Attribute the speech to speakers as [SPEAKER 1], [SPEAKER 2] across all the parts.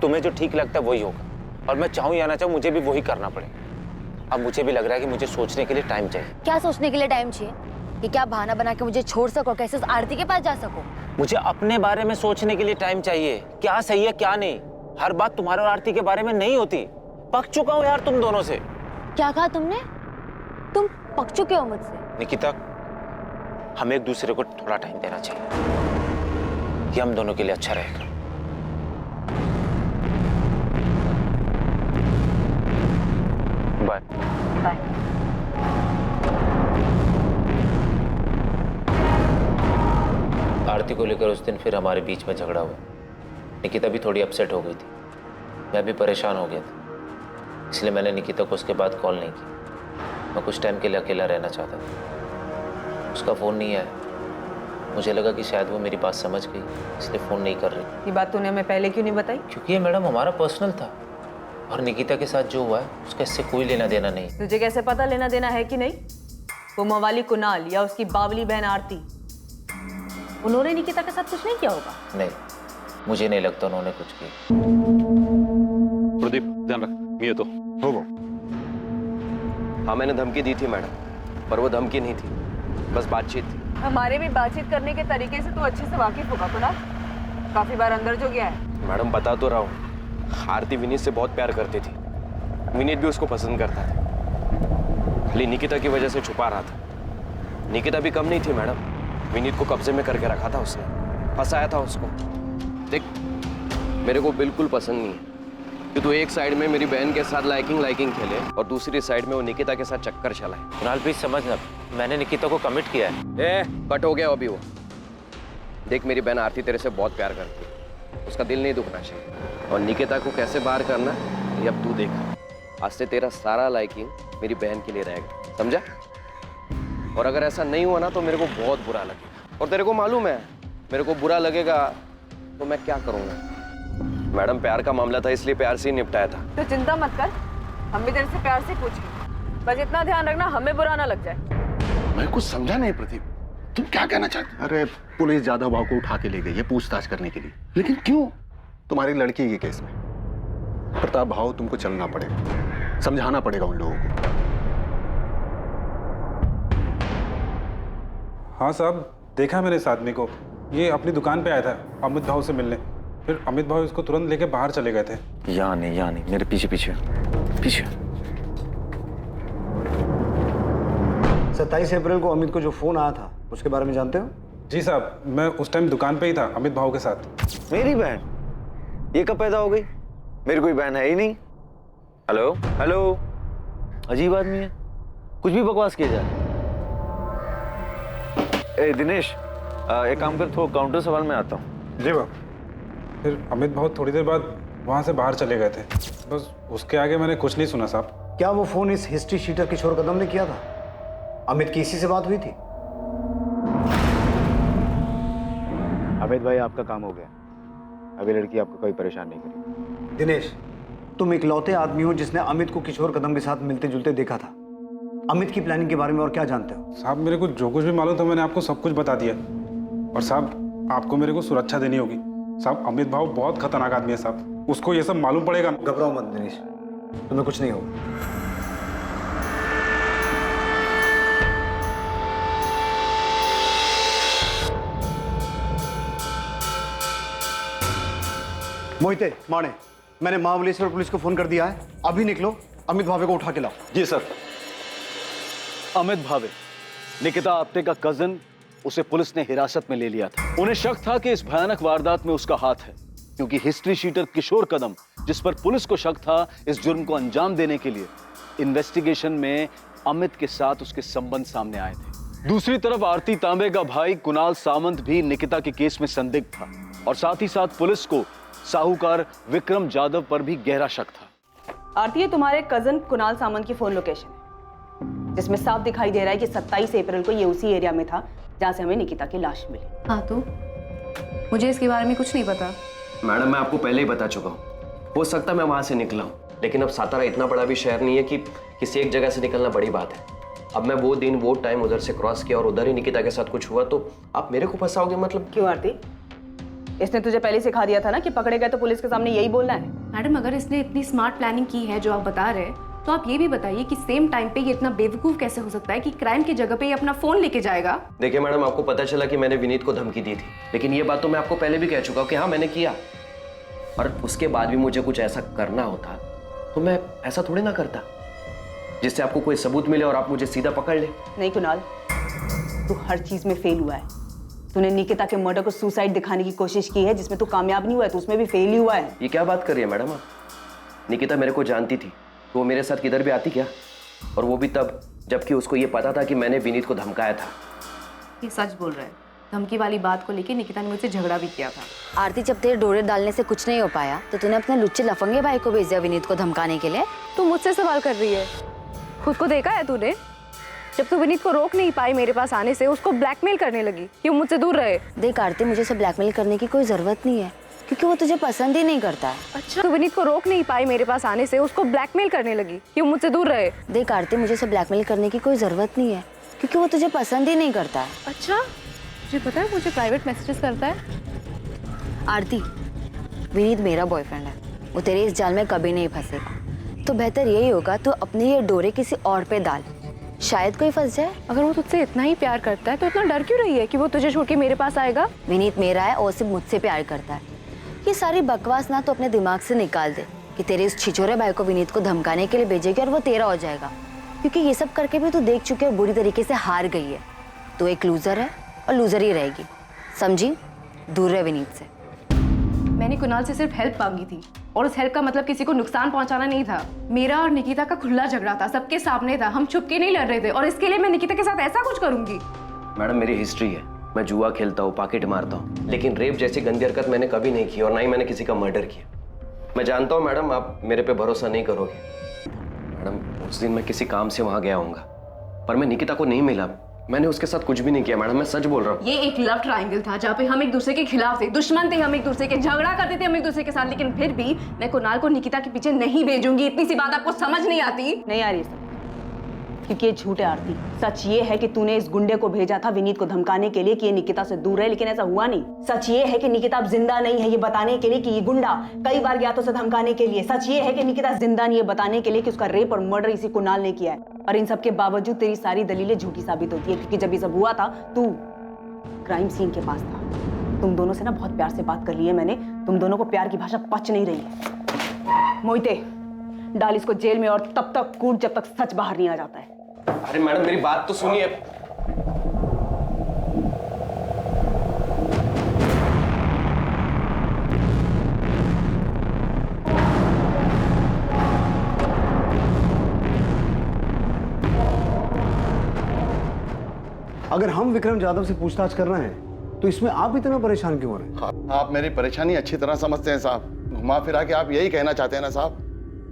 [SPEAKER 1] तुम्हें जो ठीक लगता है वही होगा, और मैं चाहूँ या ना चाहूँ मुझे भी वही करना पड़े। अब मुझे भी लग रहा है कि मुझे सोचने के लिए टाइम चाहिए।
[SPEAKER 2] क्या सोचने के लिए टाइम चाहिए? कि क्या बहाना बना के मुझे छोड़ सको, कैसे उस आरती के पास जा सको?
[SPEAKER 1] मुझे अपने बारे में सोचने के लिए टाइम चाहिए, क्या सही है क्या नहीं। हर बात तुम्हारे और आरती के बारे में नहीं होती। पक चुका हूँ यार तुम दोनों से।
[SPEAKER 2] क्या कहा तुमने? तुम पक चुके हो मुझसे?
[SPEAKER 1] निकिता, हमें एक दूसरे को थोड़ा टाइम देना चाहिए, ये हम दोनों के लिए अच्छा रहेगा। Bye
[SPEAKER 2] bye.
[SPEAKER 1] आरती को लेकर उस दिन फिर हमारे बीच में झगड़ा हुआ। निकिता भी थोड़ी अपसेट हो गई थी, मैं भी परेशान हो गया था, इसलिए मैंने निकिता को उसके बाद कॉल नहीं की। मैं कुछ टाइम के लिए अकेला रहना चाहता था। उसका फ़ोन नहीं आया, मुझे लगा कि शायद वो मेरी बात समझ गई, इसलिए फ़ोन नहीं कर रही।
[SPEAKER 3] ये बात तूने हमें पहले क्यों नहीं बताई?
[SPEAKER 1] क्योंकि ये मैडम हमारा पर्सनल था, और निकिता के साथ जो हुआ है उसका इससे कोई लेना देना नहीं।
[SPEAKER 3] तुझे कैसे पता लेना देना है कि नहीं? वो मवाली कुणाल या उसकी बावली बहन आरती, उन्होंने निकिता के साथ कुछ नहीं किया होगा?
[SPEAKER 1] नहीं, मुझे नहीं लगता उन्होंने कुछ किया।
[SPEAKER 4] प्रदीप ध्यान रख, ये तो
[SPEAKER 5] हो वो। हाँ मैंने धमकी दी थी मैडम, पर वो धमकी नहीं थी, बस बातचीत थी।
[SPEAKER 3] हमारे भी बातचीत करने के तरीके से तो अच्छे से वाकिफ होगा कुणाल, काफी बार अंदर जो गया है।
[SPEAKER 5] मैडम बता तो रहा हूँ, आरती विनीत से बहुत प्यार करती थी, विनीत भी उसको पसंद करता था, खाली निकिता की वजह से छुपा रहा था। निकिता भी कम नहीं थी मैडम, विनीत को कब्जे में करके रखा था उसने, फंसाया था उसको। देख मेरे को बिल्कुल पसंद नहीं है कि तू एक साइड में मेरी बहन के साथ लाइकिंग खेले और दूसरी साइड में वो निकिता के साथ चक्कर चलाए।
[SPEAKER 1] कुणाल प्लीज समझना, मैंने निकिता को कमिट किया है।
[SPEAKER 5] कट हो गया अभी वो। देख मेरी बहन आरती तेरे से बहुत प्यार करती है, उसका दिल नहीं दुखना चाहिए, और निकिता को कैसे बाहर करना ये अब तू देख। आज से तेरा सारा लाइकिंग मेरी बहन के लिए रहेगा, समझा? और अगर ऐसा नहीं हुआ ना तो मेरे को बहुत बुरा लगेगा, और तेरे को मालूम है मेरे को बुरा लगेगा तो मैं क्या करूंगा। मैडम प्यार का मामला था इसलिए प्यार से ही निपटाया था।
[SPEAKER 3] तो चिंता मत कर, हम भी तेरे से प्यार से पूछेंगे, बस इतना ध्यान रखना हमें बुरा ना लग जाए।
[SPEAKER 6] मैं कुछ समझा नहीं प्रदीप, तुम क्या कहना चाहते? अरे पुलिस जादव भाव को उठा के ले गई है पूछताछ करने के लिए। लेकिन क्यों? तुम्हारी लड़की के केस में। प्रताप भाव तुमको चलना पड़ेगा, समझाना पड़ेगा उन लोगों को।
[SPEAKER 7] हाँ साहब, देखा मैंने इस आदमी को, ये अपनी दुकान पे आया था अमित भाव से मिलने, फिर अमित भाव इसको तुरंत लेके बाहर चले गए थे।
[SPEAKER 1] यहाँ नहीं, मेरे पीछे पीछे।
[SPEAKER 8] 27 अप्रैल को अमित को जो फोन आया था उसके बारे में जानते हो?
[SPEAKER 7] जी साहब, मैं उस टाइम दुकान पे ही था अमित भाव के साथ।
[SPEAKER 9] मेरी बहन ये कब पैदा हो गई? मेरी कोई बहन है ही नहीं। हेलो हेलो, अजीब आदमी है, कुछ भी बकवास किया जाए। ए दिनेश, एक काम कर, थोड़ा काउंटर सवाल में आता हूँ।
[SPEAKER 7] जी बाब। फिर अमित भाव थोड़ी देर बाद वहाँ से बाहर चले गए थे, बस उसके आगे मैंने कुछ नहीं सुना साहब।
[SPEAKER 8] क्या वो फोन इस हिस्ट्री शीटर किशोर कदम ने किया था? अमित की इसी से बात हुई थी?
[SPEAKER 10] अमित भाई आपका काम हो गया, अभी लड़की आपको कोई परेशान नहीं करेगी।
[SPEAKER 8] दिनेश, तुम इकलौते आदमी हो जिसने अमित को किशोर कदम के साथ मिलते जुलते देखा था। अमित की प्लानिंग के बारे में और क्या जानते हो?
[SPEAKER 7] साहब मेरे को जो कुछ भी मालूम था मैंने आपको सब कुछ बता दिया, और साहब आपको मेरे को सुरक्षा देनी होगी। साहब अमित भाव बहुत खतरनाक आदमी है साहब, उसको ये सब मालूम पड़ेगा।
[SPEAKER 8] घबराओ मत दिनेश, तुम्हें कुछ नहीं होगा। मोहिते, माने, मैंने महाबलेश्वर पुलिस को फोन कर दिया है, अभी निकलो, अमित भावे को उठा के लाओ।
[SPEAKER 10] जी सर। अमित भावे, निकिता आप्टे का कजन, उसे पुलिस ने हिरासत में ले लिया था। उन्हें शक था कि इस भयानक वारदात में उसका हाथ है, क्योंकि हिस्ट्री शीटर किशोर कदम, जिस पर पुलिस को शक था, इस जुर्म को अंजाम देने के लिए इन्वेस्टिगेशन में अमित के साथ उसके संबंध सामने आए थे। दूसरी तरफ आरती तांबे का भाई कुणाल सामंत भी निकिता के केस में संदिग्ध था, और साथ ही साथ पुलिस को साहूकार विक्रम जाधव पर भी गहरा शक था।
[SPEAKER 3] आरती, ये तुम्हारे कजन कुणाल सामंत की फोन लोकेशन है, जिसमें साफ दिखाई दे रहा है कि 27 अप्रैल को ये उसी एरिया में था जहां से हमें निकिता की लाश मिली।
[SPEAKER 11] हाँ, तो मुझे इसके बारे में कुछ नहीं पता।
[SPEAKER 5] मैडम मैं आपको पहले ही बता चुका हूँ, हो सकता मैं वहां से निकला हूँ, लेकिन अब सातारा इतना बड़ा भी शहर नहीं है कि किसी एक जगह से निकलना बड़ी बात है। अब मैं वो दिन वो टाइम उधर से क्रॉस किया और उधर ही निकिता के साथ कुछ हुआ तो आप मेरे को फंसाओगे? मतलब
[SPEAKER 3] क्यों आरती, इसने तुझे पहले सिखा दिया था ना कि पकड़े गए तो पुलिस के सामने यही बोलना है।
[SPEAKER 11] मैडम अगर इसने इतनी स्मार्ट प्लानिंग की है जो आप बता रहे हैं, तो आप ये भी बताइए कि सेम टाइम पे ये इतना बेवकूफ कैसे हो सकता है कि क्राइम की जगह पे ये अपना फोन लेके जाएगा।
[SPEAKER 5] देखिए मैडम, आपको पता चला कि मैंने विनीत को धमकी दी थी, लेकिन ये बात तो मैं आपको पहले भी कह चुका हूँ कि हाँ मैंने किया, और उसके बाद भी मुझे कुछ ऐसा करना होता तो मैं ऐसा थोड़ी ना करता जिससे आपको कोई सबूत मिले और आप मुझे सीधा पकड़ ले।
[SPEAKER 3] नहीं कुणाल, तू हर चीज में फेल हुआ है। तूने निकिता के मर्डर को सुसाइड दिखाने की कोशिश की है, जिसमें तू कामयाब नहीं हुआ है, तो उसमें भी फेल ही हुआ है।
[SPEAKER 5] ये क्या बात कर रही है मैडम आप? निकिता मेरे को जानती थी तो वो मेरे साथ किधर भी आती क्या? और वो भी तब जबकि उसको ये पता था कि मैंने विनीत को धमकाया था।
[SPEAKER 11] ये सच बोल रहा है। धमकी वाली बात को लेके निकिता ने मुझसे झगड़ा भी किया था।
[SPEAKER 2] आरती, जब तेरे डोरे डालने से कुछ नहीं हो पाया तो तूने अपने लुच्चे लफंगे भाई को भेज दिया विनीत को धमकाने के लिए।
[SPEAKER 11] तू मुझसे सवाल कर रही है? खुद को देखा है तूने? जब तू विनीत को रोक नहीं पाई मेरे पास आने से, उसको ब्लैकमेल करने लगी कि वो मुझसे दूर रहे।
[SPEAKER 2] देख आरती, मुझे उसे ब्लैकमेल करने की कोई जरूरत नहीं है क्योंकि वो तुझे पसंद ही नहीं करता है।
[SPEAKER 11] अच्छा, तू विनीत को रोक नहीं पाई मेरे पास आने से, उसको ब्लैकमेल करने लगी कि वो मुझसे दूर रहे।
[SPEAKER 2] देख आरती, मुझे उसे ब्लैकमेल करने की कोई जरूरत नहीं है क्योंकि वो तुझे पसंद ही नहीं करता है।
[SPEAKER 11] अच्छा, मुझे पता है, मुझे प्राइवेट मैसेजेस करता है।
[SPEAKER 2] आरती, विनीत मेरा बॉयफ्रेंड है, वो तेरे इस जाल में कभी नहीं फंसेगा। तो बेहतर यही होगा तो अपने ये डोरे किसी और पे डाल, शायद कोई फंस जाए।
[SPEAKER 11] अगर वो तुझसे इतना ही प्यार करता है तो इतना डर क्यों रही है कि वो तुझे छोड़ के मेरे पास आएगा?
[SPEAKER 2] विनीत मेरा है और सिर्फ मुझसे प्यार करता है। ये सारी बकवास ना तो अपने दिमाग से निकाल दे कि तेरे इस छिछोरे भाई को विनीत को धमकाने के लिए भेजेगी और वो तेरा हो जाएगा, क्योंकि ये सब करके भी तू देख चुकी है और बुरी तरीके से हार गई है। तो एक लूजर है और लूजर ही रहेगी, समझी? दूर रहे विनीत से।
[SPEAKER 11] मैंने कुणाल से सिर्फ हेल्प मांगी थी और उस हेल्प का मतलब किसी को नुकसान पहुंचाना नहीं था। मेरा और निकिता का खुला झगड़ा था, सबके सामने था, हम छुप के नहीं लड़ रहे थे और इसके लिए मैं निकिता के साथ ऐसा कुछ करूंगी?
[SPEAKER 5] मैडम मेरी हिस्ट्री है, मैं जुआ खेलता हूँ, पॉकेट मारता हूँ, लेकिन रेप जैसी गंदी हरकत मैंने कभी नहीं की और ना ही मैंने किसी का मर्डर किया। मैं जानता हूँ मैडम आप मेरे पे भरोसा नहीं करोगे। मैडम उस दिन मैं किसी काम से वहाँ गया हूँगा पर मैं निकिता को नहीं मिला, मैंने उसके साथ कुछ भी नहीं किया। मैडम मैं सच बोल रहा हूँ।
[SPEAKER 11] ये एक लव ट्रायंगल था जहाँ पे हम एक दूसरे के खिलाफ थे, दुश्मन थे, हम एक दूसरे के, झगड़ा करते थे हम एक दूसरे के साथ, लेकिन फिर भी मैं कुणाल को निकिता के पीछे नहीं भेजूंगी। इतनी सी बात आपको समझ नहीं आती?
[SPEAKER 3] नहीं आ रही सब, क्योंकि ये झूठ है आरती। सच ये है कि तूने इस गुंडे को भेजा था विनीत को धमकाने के लिए कि ये निकिता से दूर रहे, लेकिन ऐसा हुआ नहीं। सच ये है कि निकिता अब जिंदा नहीं है, ये बताने के लिए कि ये गुंडा कई बार गया तो उसे धमकाने के लिए। सच ये है कि निकिता जिंदा नहीं है, बताने के लिए कि उसका रेप और मर्डर इसी कुणाल ने किया है। और इन सब के बावजूद तेरी सारी दलीलें झूठी साबित होती है, क्योंकि जब ये सब हुआ था तू क्राइम सीन के पास था। तुम दोनों से ना बहुत प्यार से बात कर ली है मैंने, तुम दोनों को प्यार की भाषा पच नहीं रही है। मोहिते, डाल इसको जेल में और तब तक कूट जब तक सच बाहर नहीं आ जाता है।
[SPEAKER 5] अरे मैडम मेरी बात तो सुनिए।
[SPEAKER 8] अगर हम विक्रम जाधव से पूछताछ कर रहे हैं तो इसमें आप इतना परेशान क्यों हो रहे हैं?
[SPEAKER 12] आप मेरी परेशानी अच्छी तरह समझते हैं साहब। घुमा फिरा के आप यही कहना चाहते हैं ना साहब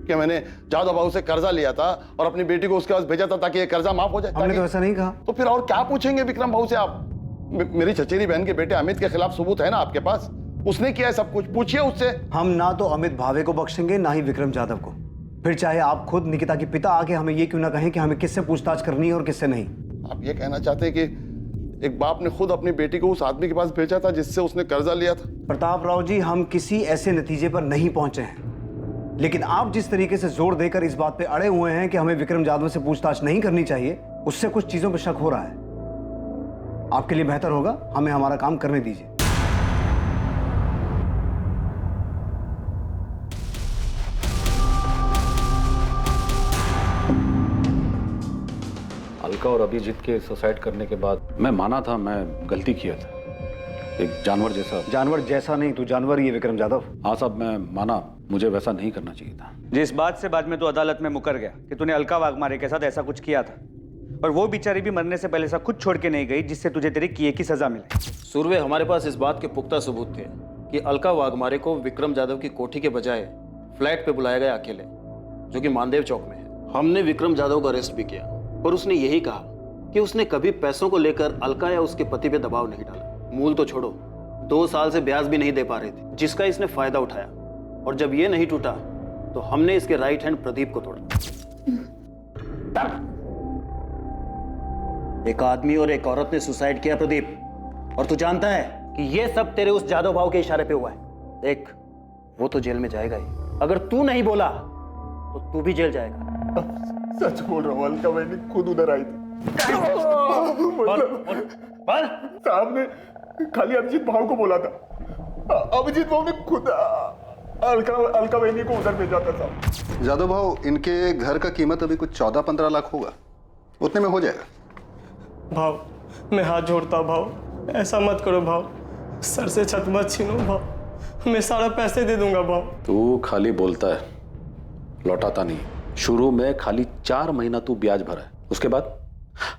[SPEAKER 12] कि मैंने जादव बाबू से कर्जा लिया था और अपनी बेटी को उसके पास भेजा था ताकि ये कर्जा माफ हो जाए।
[SPEAKER 8] हमने तो ऐसा नहीं कहा।
[SPEAKER 12] तो फिर और क्या पूछेंगे विक्रम बाबू से आप? मेरी चचेरी बहन के बेटे अमित के खिलाफ सबूत है ना आपके पास, उसने किया है सब कुछ, पूछिए उससे।
[SPEAKER 8] हम ना तो अमित भावे को बख्शेंगे ना ही विक्रम जाधव को, फिर चाहे आप खुद निकिता के पिता आके हमें ये क्यों ना कहें कि हमें किससे पूछताछ करनी है और किससे नहीं।
[SPEAKER 12] आप ये कहना चाहते हैं कि एक बाप ने खुद अपनी बेटी को उस आदमी के पास भेजा था जिससे उसने कर्जा लिया था?
[SPEAKER 8] प्रताप राव जी, हम किसी ऐसे नतीजे पर नहीं पहुंचे हैं, लेकिन आप जिस तरीके से जोर देकर इस बात पे अड़े हुए हैं कि हमें विक्रम जाधव से पूछताछ नहीं करनी चाहिए, उससे कुछ चीजों पर शक हो रहा है। आपके लिए बेहतर होगा हमें हमारा काम करने दीजिए।
[SPEAKER 4] अलका और अभिजीत के सुसाइड करने के बाद मैं माना था मैं गलती किया था, एक जानवर जैसा।
[SPEAKER 8] जानवर जैसा नहीं, तू जानवर ही है विक्रम जाधव।
[SPEAKER 4] हाँ साहब, मैं माना मुझे वैसा नहीं करना चाहिए था।
[SPEAKER 13] जिस बात से बाद में तो अदालत में मुकर गया कि तूने अलका वाघमारे के साथ ऐसा कुछ किया था, और वो बेचारी भी मरने से पहले ऐसा कुछ छोड़ के नहीं गई जिससे तुझे तेरे किए की सजा मिले।
[SPEAKER 14] सूर्वे, हमारे पास इस बात के पुख्ता सबूत थे कि अलका वाघमारे को विक्रम जाधव की कोठी के बजाय फ्लैट पे बुलाया गया अकेले, जो कि मानदेव चौक में है। हमने विक्रम जाधव को अरेस्ट भी किया और उसने यही कहा कि उसने कभी पैसों को लेकर अलका या उसके पति पे दबाव नहीं डाला। मूल तो छोड़ो, 2 साल से ब्याज भी नहीं दे पा रहे थे, जिसका इसने फायदा उठाया, और जब ये नहीं टूटा तो हमने इसके राइट हैंड प्रदीप को तोड़ा। एक आदमी और एक औरत ने सुसाइड किया प्रदीप, और तू जानता है कि ये सब तेरे उस जादव भाव के इशारे पे हुआ है। देख, वो तो जेल में जाएगा ही, अगर तू नहीं बोला तो तू भी जेल जाएगा।
[SPEAKER 12] सच बोल रहा हूँ, अलका बहनी खुद उधर आई थी। साहब ने खाली अभिजीत भाव को बोला था, अभिजीत भाव ने खुद अलका बहनी को उधर भेजा था साहब।
[SPEAKER 6] जादव भाव, इनके घर का कीमत अभी कुछ 14-15 लाख होगा, उतने में हो जाएगा।
[SPEAKER 15] भाव, मैं हाथ जोड़ता भाव, ऐसा मत करो भाव, सर से छत मत छीनो भाव, मैं सारा पैसे दे दूंगा भाव।
[SPEAKER 4] तू खाली बोलता है, लौटाता नहीं। शुरू में खाली 4 महीना तू ब्याज भरा है, उसके बाद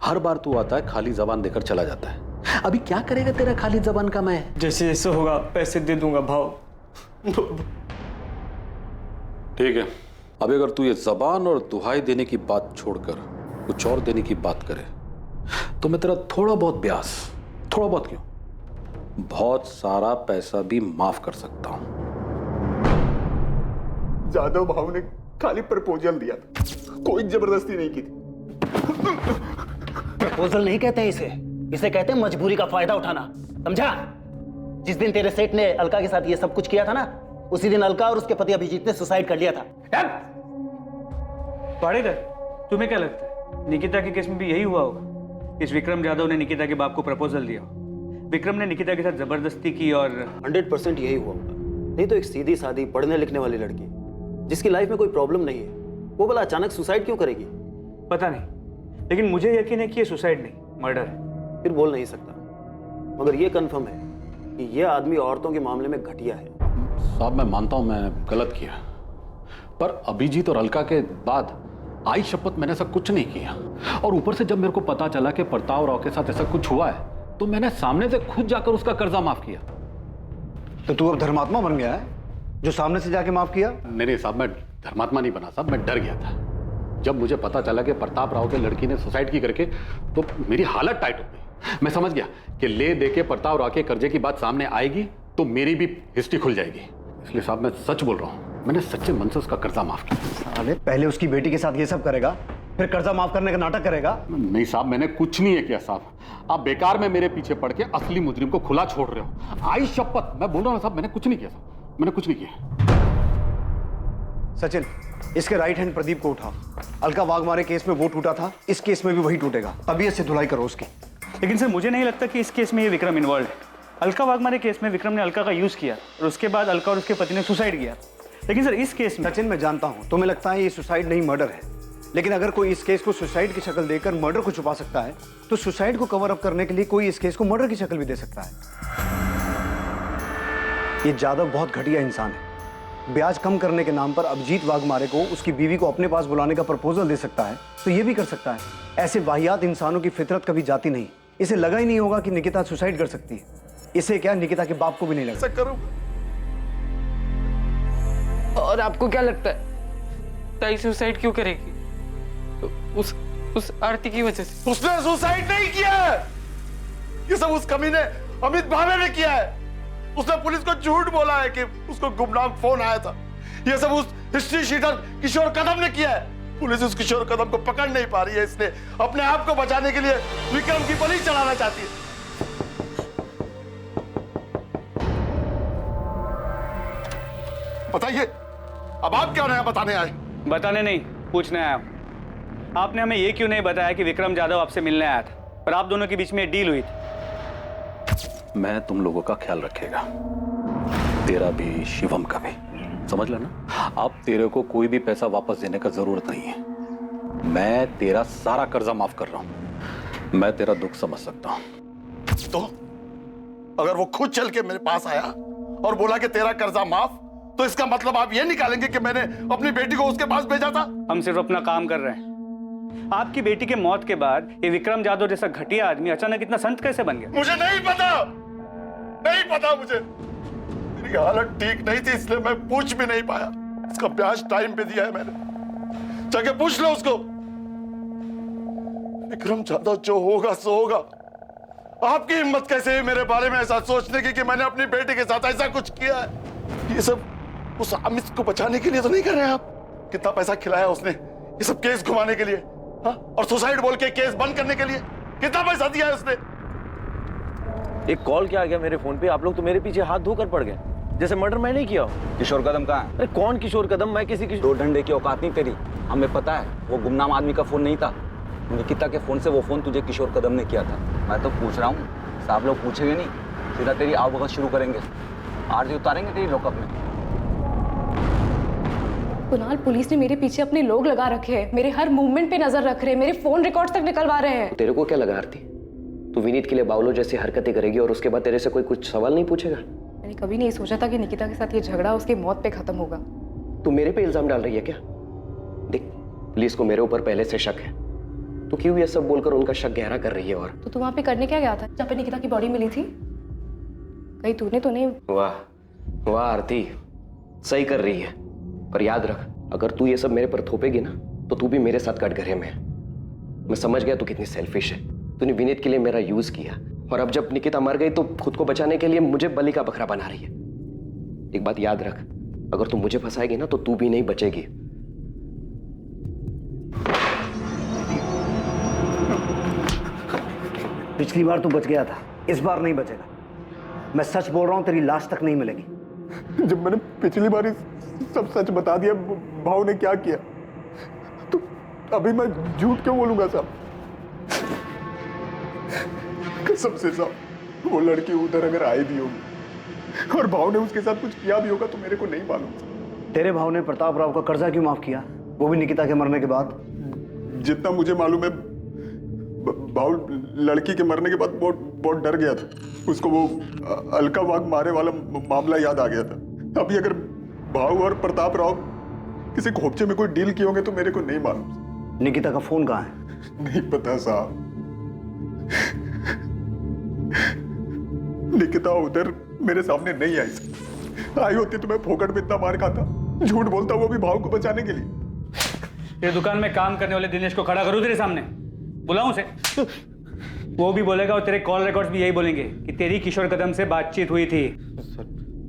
[SPEAKER 4] हर बार तू आता है खाली जबान देकर चला जाता है। अभी क्या करेगा तेरा खाली जबान का मैं?
[SPEAKER 15] जैसे जैसे होगा पैसे दे दूंगा भाव।
[SPEAKER 4] ठीक है, अभी अगर तू ये जबान और दुहाई देने की बात छोड़कर कुछ और देने की बात करे तो मैं तेरा थोड़ा बहुत ब्याज, थोड़ा बहुत क्यों, बहुत सारा पैसा भी माफ कर सकता हूं।
[SPEAKER 12] जादव भाव ने खाली प्रपोजल दिया था, कोई जबरदस्ती नहीं की थी।
[SPEAKER 14] प्रपोजल नहीं कहते इसे, इसे कहते हैं मजबूरी का फायदा उठाना, समझा? जिस दिन तेरे सेठ ने अलका के साथ ये सब कुछ किया था ना, उसी दिन अलका और उसके पति अभिजीत ने सुसाइड कर लिया था।
[SPEAKER 13] पाड़ेकर, तुम्हें क्या लगता है निकिता के केस में भी यही हुआ होगा? इस विक्रम जाधव ने निकिता के बाप को प्रपोजल दिया, विक्रम ने निकिता के साथ जबरदस्ती की और
[SPEAKER 14] 100% यही हुआ होगा। नहीं तो एक सीधी सादी पढ़ने लिखने वाली लड़की जिसकी लाइफ में कोई प्रॉब्लम नहीं है, वो भला अचानक सुसाइड क्यों करेगी?
[SPEAKER 13] पता नहीं, लेकिन मुझे यकीन है कि ये सुसाइड नहीं, मर्डर है।
[SPEAKER 14] फिर बोल नहीं सकता, मगर ये कंफर्म है कि ये आदमी औरतों के मामले में घटिया है।
[SPEAKER 4] साहब, मैं मानता हूं मैं गलत किया, पर अभिजीत और अलका के बाद आई शपथ मैंने ऐसा कुछ नहीं किया। और ऊपर से जब मेरे को पता चला कि प्रताप राव के साथ ऐसा कुछ हुआ है तो मैंने सामने से खुद जाकर उसका कर्जा माफ किया।
[SPEAKER 8] तो तू अब धर्मात्मा बन गया है जो सामने से जाके माफ किया?
[SPEAKER 4] नहीं साहब, मैं धर्मात्मा नहीं बना साहब, मैं डर गया था। जब मुझे पता चला कि प्रताप राव के लड़की ने सुसाइड की करके, तो मेरी हालत टाइट हो गई। मैं समझ गया कि ले दे के प्रताप राव के कर्जे की बात सामने आएगी तो मेरी भी हिस्ट्री खुल जाएगी। इसलिए साहब मैं सच बोल रहा हूँ, मैंने सच्चे मन से उसका कर्जा माफ किया।
[SPEAKER 8] साले, पहले उसकी बेटी के साथ ये सब करेगा, फिर कर्जा माफ करने का नाटक करेगा?
[SPEAKER 4] नहीं साहब, मैंने कुछ नहीं है किया साहब, आप बेकार में मेरे पीछे पड़ के असली मुजरिम को खुला छोड़ रहे हो। आई शपथ, मैं बोल रहा हूँ साहब, मैंने कुछ नहीं किया साहब, मैंने कुछ नहीं किया।
[SPEAKER 8] सचिन, इसके राइट हैंड प्रदीप को उठाओ। अलका वाघमारे केस में वो टूटा था, इस केस में भी वही टूटेगा। तबीयत से धुलाई करो उसकी।
[SPEAKER 13] लेकिन सर, मुझे नहीं लगता कि इस केस में ये विक्रम इन्वॉल्व है। अलका वाघमारे केस में विक्रम ने अलका का यूज किया और उसके बाद अलका और उसके पति ने सुसाइड किया। लेकिन सर, इस केस में
[SPEAKER 8] सचिन, मैं जानता हूं तुम्हें लगता है ये सुसाइड नहीं मर्डर है, लेकिन अगर कोई इस केस को सुसाइड की शक्ल देकर मर्डर को छुपा सकता है तो सुसाइड को कवर अप करने के लिए कोई इस केस को मर्डर की शक्ल भी दे सकता है। ये जादव बहुत घटिया इंसान है। ब्याज कम करने के नाम पर अभिजीत वाघमारे को उसकी बीवी को अपने पास बुलाने का प्रपोजल दे सकता है, तो ये भी कर सकता है। ऐसे वाहियात इंसानों की फितरत कभी जाती नहीं। इसे लगा ही नहीं होगा कि निकिता सुसाइड कर सकती है। इसे क्या, निकिता के बाप को भी नहीं लगा।
[SPEAKER 12] करूं।
[SPEAKER 15] और आपको क्या लगता है ताई सुसाइड क्यों करेगी? उस आरती की वजह से।
[SPEAKER 12] उसने सुसाइड नहीं किया है, ये सब उस कमीने अमित भावे ने किया है। उसने पुलिस को झूठ बोला है कि उसको गुमनाम फोन आया था। ये सब उस हिस्ट्री शीटर किशोर कदम ने किया है। पुलिस उस किशोर कदम को पकड़ नहीं पा रही है, इसलिए अपने आप को बचाने के लिए विक्रम की बलि चढ़ाना चाहती है। बताइए, अब आप क्या नया बताने आए?
[SPEAKER 13] बताने नहीं, पूछने आया हूं। आपने हमें ये क्यों नहीं बताया कि विक्रम जाधव आपसे मिलने आया था और आप दोनों के बीच में डील हुई थी?
[SPEAKER 4] मैं तुम लोगों का ख्याल रखेगा, तेरा भी, शिवम का भी, समझ लेना। अब तेरे को कोई भी पैसा वापस देने का जरूरत नहीं है। मैं तेरा सारा कर्जा माफ कर रहा हूं। मैं तेरा दुख समझ सकता हूं।
[SPEAKER 12] तो अगर वो खुद चल के मेरे पास आया और बोला कि तेरा कर्जा माफ, तो इसका मतलब आप ये निकालेंगे कि मैंने अपनी बेटी को उसके पास भेजा था?
[SPEAKER 13] हम सिर्फ अपना काम कर रहे हैं। आपकी बेटी के मौत के बाद ये विक्रम जाधव जैसा घटिया आदमी अचानक इतना संत कैसे बन गया?
[SPEAKER 12] मुझे नहीं पता, नहीं पता मुझे। मेरी हालत ठीक नहीं थी, इसलिए मैं पूछ भी नहीं पाया। इसका ब्याज टाइम पे दिया है मैंने, जाके पूछ लो उसको। विक्रम जाधव जो होगा सो होगा। आपकी हिम्मत कैसे है मेरे बारे में ऐसा सोचने की कि मैंने अपनी बेटी के साथ ऐसा कुछ किया है? ये सब उस अमित को बचाने के लिए तो नहीं कर रहे आप? कितना पैसा खिलाया उसने ये सब केस घुमाने के लिए, हाँ? और सुसाइड बोल के केस बंद करने के लिए कितना पैसा दिया है उसने?
[SPEAKER 9] एक कॉल क्या आ गया मेरे फोन पे, आप लोग तो मेरे पीछे हाथ धोकर पड़ गए, जैसे मर्डर मैं नहीं किया हो।
[SPEAKER 10] किशोर कदम कहाँ है?
[SPEAKER 9] अरे कौन किशोर कदम? मैं किसी
[SPEAKER 10] दो डंडे की औकात नहीं तेरी। हमें पता है वो गुमनाम आदमी का फोन नहीं था, निकिता के फोन से वो फोन तुझे किशोर कदम ने किया था। मैं तो पूछ रहा हूँ, साहब लोग पूछेंगे नहीं, सीधा तेरी आवभगत शुरू करेंगे, आरती उतारेंगे तेरी लॉकअप में।
[SPEAKER 11] कुणाल, पुलिस ने मेरे पीछे अपने लोग लगा रखे हैं, मेरे हर मूवमेंट पे नजर रख रहे हैं, मेरे फोन रिकॉर्ड्स तक निकलवा रहे हैं।
[SPEAKER 5] तेरे को क्या लगा आरती, तू विनीत के लिए बावलो जैसी हरकतें करेगी और उसके बाद तेरे से कोई कुछ सवाल नहीं पूछेगा?
[SPEAKER 11] मैंने कभी नहीं सोचा था कि निकिता के साथ ये झगड़ा उसकी मौत पे खत्म होगा।
[SPEAKER 5] तू मेरे पे इल्जाम डाल रही है क्या? देख, पुलिस को मेरे ऊपर पहले से शक है, तो क्यों ये सब बोलकर उनका शक गहरा कर रही है? और
[SPEAKER 11] तो तू वहां पे करने क्या गया था जहाँ पे निकिता की बॉडी मिली थी? कहीं तूने तो नहीं?
[SPEAKER 5] वाह वाह आरती, सही कर रही है, पर याद रख, अगर तू ये सब मेरे पर थोपेगी ना तो तू भी मेरे साथ कटघरे में है। मैं समझ गया तू कितनी सेल्फिश है। तूने विनीत के लिए मेरा यूज किया, और अब जब निकिता मर गई तो खुद को बचाने के लिए मुझे बलि का बकरा बना रही है। एक बात याद रख, अगर तू मुझे फंसाएगी ना तो तू भी नहीं बचेगी।
[SPEAKER 8] पिछली बार तू बच गया था, इस बार नहीं बचेगा। मैं सच बोल रहा हूं, तेरी लाश तक नहीं मिलेगी।
[SPEAKER 12] जब मैंने पिछली बार सब सच बता दिया भाव ने क्या किया, तो अभी मैं झूठ क्यों बोलूंगा साहब? कसम से साहब, वो लड़की उधर अगर आई भी होगी और भाव ने उसके साथ कुछ किया भी होगा तो मेरे को नहीं मालूम।
[SPEAKER 8] तेरे भाव ने प्रताप राव का कर्जा क्यों माफ किया, वो भी निकिता के मरने के बाद?
[SPEAKER 12] जितना मुझे मालूम है, भाव लड़की के मरने के बाद बहुत डर गया था। उसको वो अलका वाघ मारे वाला मामला याद आ गया था। अभी अगर भाव और प्रताप राव किसी खोपचे में कोई डील किए होंगे तो मेरे को नहीं मालूम।
[SPEAKER 8] निकिता का फोन कहाँ है?
[SPEAKER 12] नहीं पता साहब। निकिता उधर मेरे सामने नहीं आई। आई होती तो मैं फोकट में इतना मार खाता, झूठ बोलता, वो भी भाव को बचाने के लिए।
[SPEAKER 13] ये दुकान में काम करने वाले दिनेश को खड़ा करूं तेरे सामने, बुलाऊं उसे? वो भी बोलेगा और तेरे कॉल रिकॉर्ड्स भी यही बोलेंगे कि तेरी किशोर कदम से बातचीत हुई थी।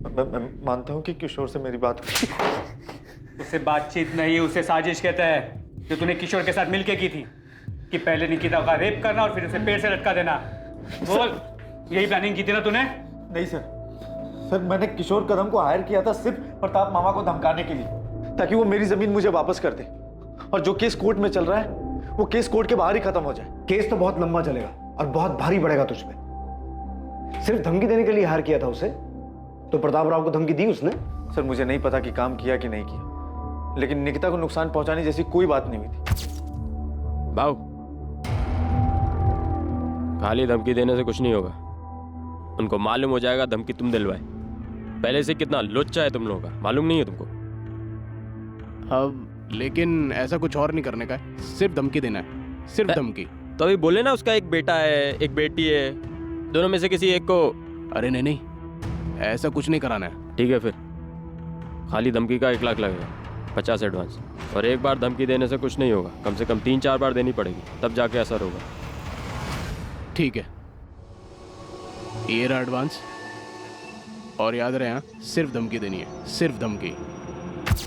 [SPEAKER 12] मैं मानता हूँ कि किशोर से मेरी बात हुई।
[SPEAKER 13] उसे बातचीत नहीं, उसे साजिश कहता है, जो तूने किशोर के साथ मिलके की थी, कि पहले निकिता का रेप करना और फिर उसे पेड़ से लटका देना। बोल, यही प्लानिंग की थी ना तूने?
[SPEAKER 16] नहीं सर, मैंने किशोर कदम को हायर किया था सिर्फ प्रताप मामा को धमकाने के लिए, ताकि वो मेरी जमीन मुझे वापस कर दे, और जो केस कोर्ट में चल रहा है वो केस कोर्ट के बाहर ही खत्म हो जाए।
[SPEAKER 8] केस तो बहुत लंबा चलेगा और बहुत भारी पड़ेगा तुझ पे। सिर्फ धमकी देने के लिए हायर किया था उसे, तो प्रताप राव को धमकी दी उसने?
[SPEAKER 16] सर मुझे नहीं पता कि काम किया कि नहीं किया, लेकिन निकिता को नुकसान पहुंचाने जैसी कोई बात नहीं हुई थी।
[SPEAKER 17] भाऊ, खाली धमकी देने से कुछ नहीं होगा। उनको मालूम हो जाएगा धमकी तुम दिलवाए। पहले से कितना लुच्चा है तुम लोगों का, मालूम नहीं है तुमको?
[SPEAKER 18] अब लेकिन ऐसा कुछ और नहीं करने का है, सिर्फ धमकी देना है, सिर्फ धमकी।
[SPEAKER 17] तो अभी बोले ना उसका एक बेटा है, एक बेटी है, दोनों में से किसी एक को।
[SPEAKER 18] अरे नहीं, ऐसा कुछ नहीं कराना है।
[SPEAKER 17] ठीक है, फिर खाली धमकी का 1 लाख लगेगा, 50 एडवांस। और एक बार धमकी देने से कुछ नहीं होगा, कम से कम 3-4 बार देनी पड़ेगी, तब जाके असर होगा।
[SPEAKER 18] ठीक है, ये रहा एडवांस, और याद रहे हाँ, सिर्फ धमकी देनी है, सिर्फ धमकी।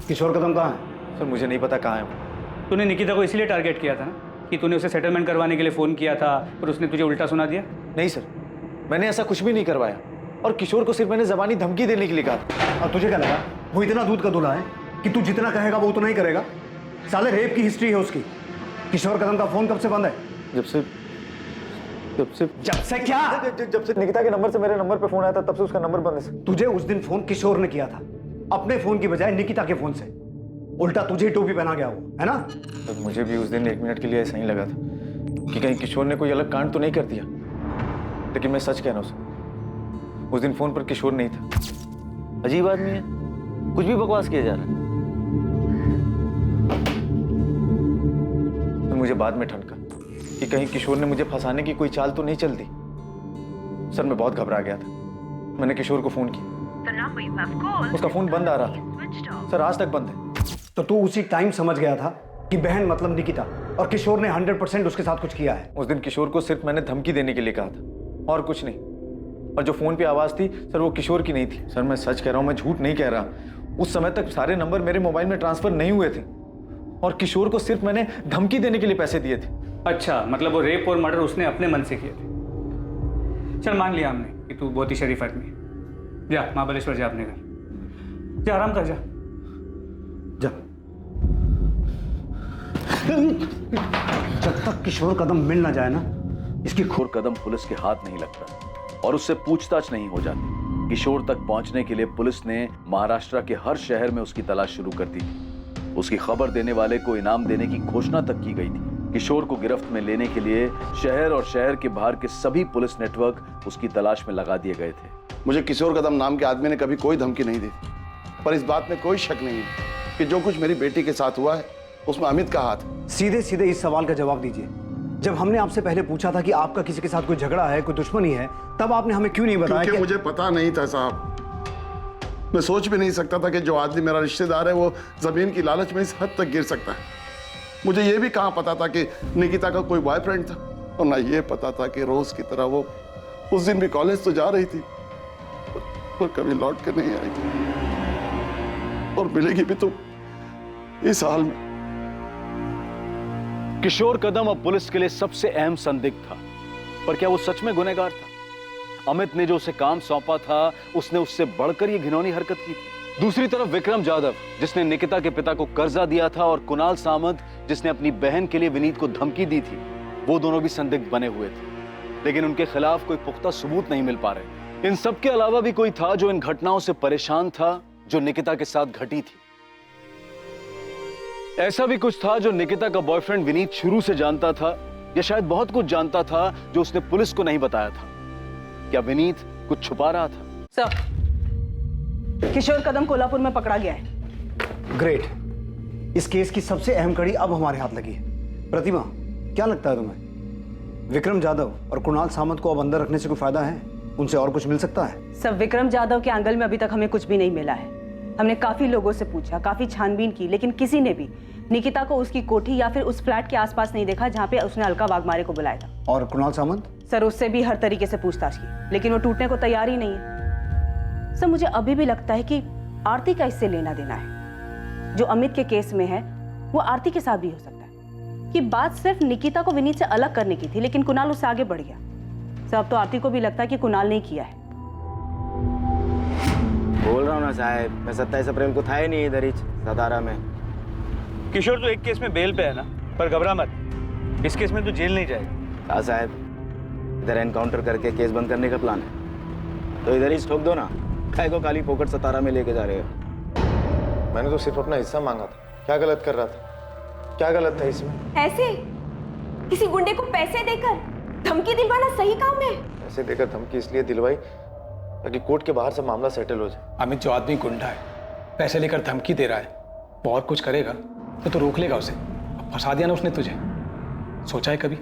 [SPEAKER 8] किशोर कदम कहाँ है?
[SPEAKER 16] सर मुझे नहीं पता कहाँ है।
[SPEAKER 13] तूने निकिता को इसलिए टारगेट किया था ना कि तूने उसे सेटलमेंट करवाने के लिए फोन किया था, और उसने तुझे उल्टा सुना दिया?
[SPEAKER 16] नहीं सर, मैंने ऐसा कुछ भी नहीं करवाया, और किशोर को सिर्फ मैंने जबानी धमकी देने के लिए कहा था।
[SPEAKER 8] और तुझे क्या लगा वो इतना दूध का दूल्हा है कि तू जितना कहेगा वो उतना ही करेगा? साले रेप की हिस्ट्री है उसकी। किशोर कदम का फोन कब से बंद है?
[SPEAKER 16] जब से
[SPEAKER 8] क्या?
[SPEAKER 16] जब से निकिता के नंबर से मेरे नंबर पे फोन आया था, तब से उसका नंबर बंद है।
[SPEAKER 8] तुझे उस दिन फोन किशोर ने किया था, अपने फोन की बजाय निकिता के फोन से। उल्टा तुझे टोपी पहना गया वो, है ना?
[SPEAKER 16] तो मुझे भी उस दिन 1 मिनट के लिए ऐसा ही लगा था कि कहीं किशोर ने कोई अलग कांड तो नहीं कर दिया, लेकिन मैं सच कह रहा हूँ, उस दिन फोन पर किशोर नहीं था।
[SPEAKER 9] अजीब आदमी है, कुछ भी बकवास किया जा रहा है।
[SPEAKER 16] तो मुझे बाद में ठनका कि कहीं किशोर ने मुझे फंसाने की कोई चाल तो नहीं चल दी। सर मैं बहुत घबरा गया था, मैंने किशोर को फोन किया, उसका फोन बंद आ रहा था। सर आज तक बंद है।
[SPEAKER 8] तो तू उसी टाइम समझ गया था कि बहन मतलब निकिता, और किशोर ने 100% उसके साथ कुछ किया है।
[SPEAKER 16] उस दिन किशोर को सिर्फ मैंने धमकी देने के लिए कहा था, और कुछ नहीं। और जो फोन पे आवाज थी सर, वो किशोर की नहीं थी। सर मैं सच कह रहा हूँ, मैं झूठ नहीं कह रहा। उस समय तक सारे नंबर मेरे मोबाइल में ट्रांसफर नहीं हुए थे, और किशोर को सिर्फ मैंने धमकी देने के लिए पैसे दिए थे।
[SPEAKER 13] अच्छा, मतलब वो रेप और मर्डर उसने अपने मन से किए थे। चल मान लिया हमने, कि तू बहुत ही शरीफ आदमी है। जा महाबलेश्वर जा अपने घर, जा आराम कर जा।
[SPEAKER 8] जा। जब तक किशोर कदम मिल ना जाए ना, इसकी
[SPEAKER 10] किशोर कदम पुलिस के हाथ नहीं लगता और उससे पूछताछ नहीं हो जाती। किशोर तक पहुंचने के लिए पुलिस ने महाराष्ट्र के हर शहर में उसकी तलाश शुरू कर दी थी। उसकी खबर देने वाले को इनाम देने की घोषणा तक की गई थी। किशोर को गिरफ्त में लेने के लिए शहर और शहर के बाहर के सभी पुलिस नेटवर्क उसकी तलाश में लगा दिए गए थे।
[SPEAKER 12] मुझे किशोर कदम नाम के आदमी ने कभी कोई धमकी नहीं दी, पर इस बात में कोई शक नहीं है कि जो कुछ मेरी बेटी के साथ हुआ है उसमें अमित का हाथ।
[SPEAKER 8] सीधे सीधे इस सवाल का जवाब दीजिए। जब हमने आपसे पहले पूछा था कि आपका किसी के साथ कोई झगड़ा है, कोई दुश्मनी है, तब आपने हमें क्यों नहीं बताया?
[SPEAKER 12] क्योंकि मुझे पता नहीं था साहब। मैं सोच भी नहीं सकता था कि जो आदमी मेरा रिश्तेदार है वो जमीन की लालच में इस हद तक गिर सकता है। मुझे ये भी कहाँ पता था कि निकिता का कोई बॉयफ्रेंड था, और ना ये पता था कि रोज की तरह वो उस दिन भी कॉलेज तो जा रही थी पर कभी लौट कर नहीं आई, और मिलेगी भी तो इस हाल में।
[SPEAKER 10] किशोर कदम अब पुलिस के लिए सबसे अहम संदिग्ध था, पर क्या वो सच में गुनहगार था? अमित ने जो उसे काम सौंपा था उसने उससे बढ़कर ये घिनौनी हरकत की थी। दूसरी तरफ विक्रम जाधव, जिसने निकिता के पिता को कर्जा दिया था, और कुणाल सामंत, जिसने अपनी बहन के लिए विनीत को धमकी दी थी, वो दोनों भी संदिग्ध बने हुए थे, लेकिन उनके खिलाफ कोई पुख्ता सबूत नहीं मिल पा रहे। इन सब के अलावा भी कोई था जो इन घटनाओं से परेशान था जो निकिता के साथ घटी थी। ऐसा भी कुछ था जो निकिता का बॉयफ्रेंड विनीत शुरू से जानता था, या शायद बहुत कुछ जानता था जो उसने पुलिस को नहीं बताया था। क्या विनीत कुछ छुपा रहा था?
[SPEAKER 3] सर, किशोर कदम कोल्हापुर में पकड़ा गया है।
[SPEAKER 8] ग्रेट। इस केस की सबसे अहम कड़ी अब हमारे हाथ लगी है। प्रतिमा, क्या लगता है तुम्हें, विक्रम जाधव और कुणाल सामंत को अब अंदर रखने से कोई फायदा है? उनसे और कुछ मिल सकता है?
[SPEAKER 3] सर, विक्रम जाधव के एंगल में अभी तक हमें कुछ भी नहीं मिला है। हमने काफी लोगों से पूछा, काफी छानबीन की, लेकिन किसी ने भी निकिता को उसकी कोठी या फिर उस फ्लैट के आसपास नहीं देखा जहां पे उसने अलका वाघमारे को बुलाया था।
[SPEAKER 8] और कुणाल सामंत?
[SPEAKER 3] सर, उससे भी हर तरीके से पूछताछ की, लेकिन वो टूटने को तैयार ही नहीं है। सर, मुझे अभी भी लगता है कि आरती का इससे लेना देना है। जो अमित के केस में है वो आरती के साथ भी हो सकता है। कि बात सिर्फ निकिता को विनीत से अलग करने की थी, लेकिन कुणाल उससे आगे बढ़ गया। सर, अब तो आरती को भी लगता है कि कुणाल ने किया है।
[SPEAKER 19] बोल रहा हूँ ना साहब, मैं 27 अप्रैल को था ही नहीं इधर ही सतारा में।
[SPEAKER 13] किशोर तो एक केस में बेल पे है ना, पर घबरा मत, इस केस में तो जेल नहीं जाएगा।
[SPEAKER 19] हाँ साहब, इधर एनकाउंटर करके केस बंद करने का प्लान है, तो इधर ही ठोक दो ना। काय को काली पोकट सतारा में लेके जा रहे हो?
[SPEAKER 16] मैंने तो सिर्फ अपना हिस्सा मांगा था। क्या गलत कर रहा था? क्या गलत था इसमें?
[SPEAKER 11] ऐसे किसी गुंडे को पैसे देकर धमकी दिलवाना सही काम है?
[SPEAKER 16] पैसे देकर धमकी इसलिए दिलवाई ताकि कोर्ट के बाहर से मामला सेटल हो जाए।
[SPEAKER 20] अमित जो आदमी गुंडा है, पैसे लेकर धमकी दे रहा है, वो और कुछ करेगा तो रोक लेगा उसे। अब फंसा दिया ना उसने तुझे। सोचा है कभी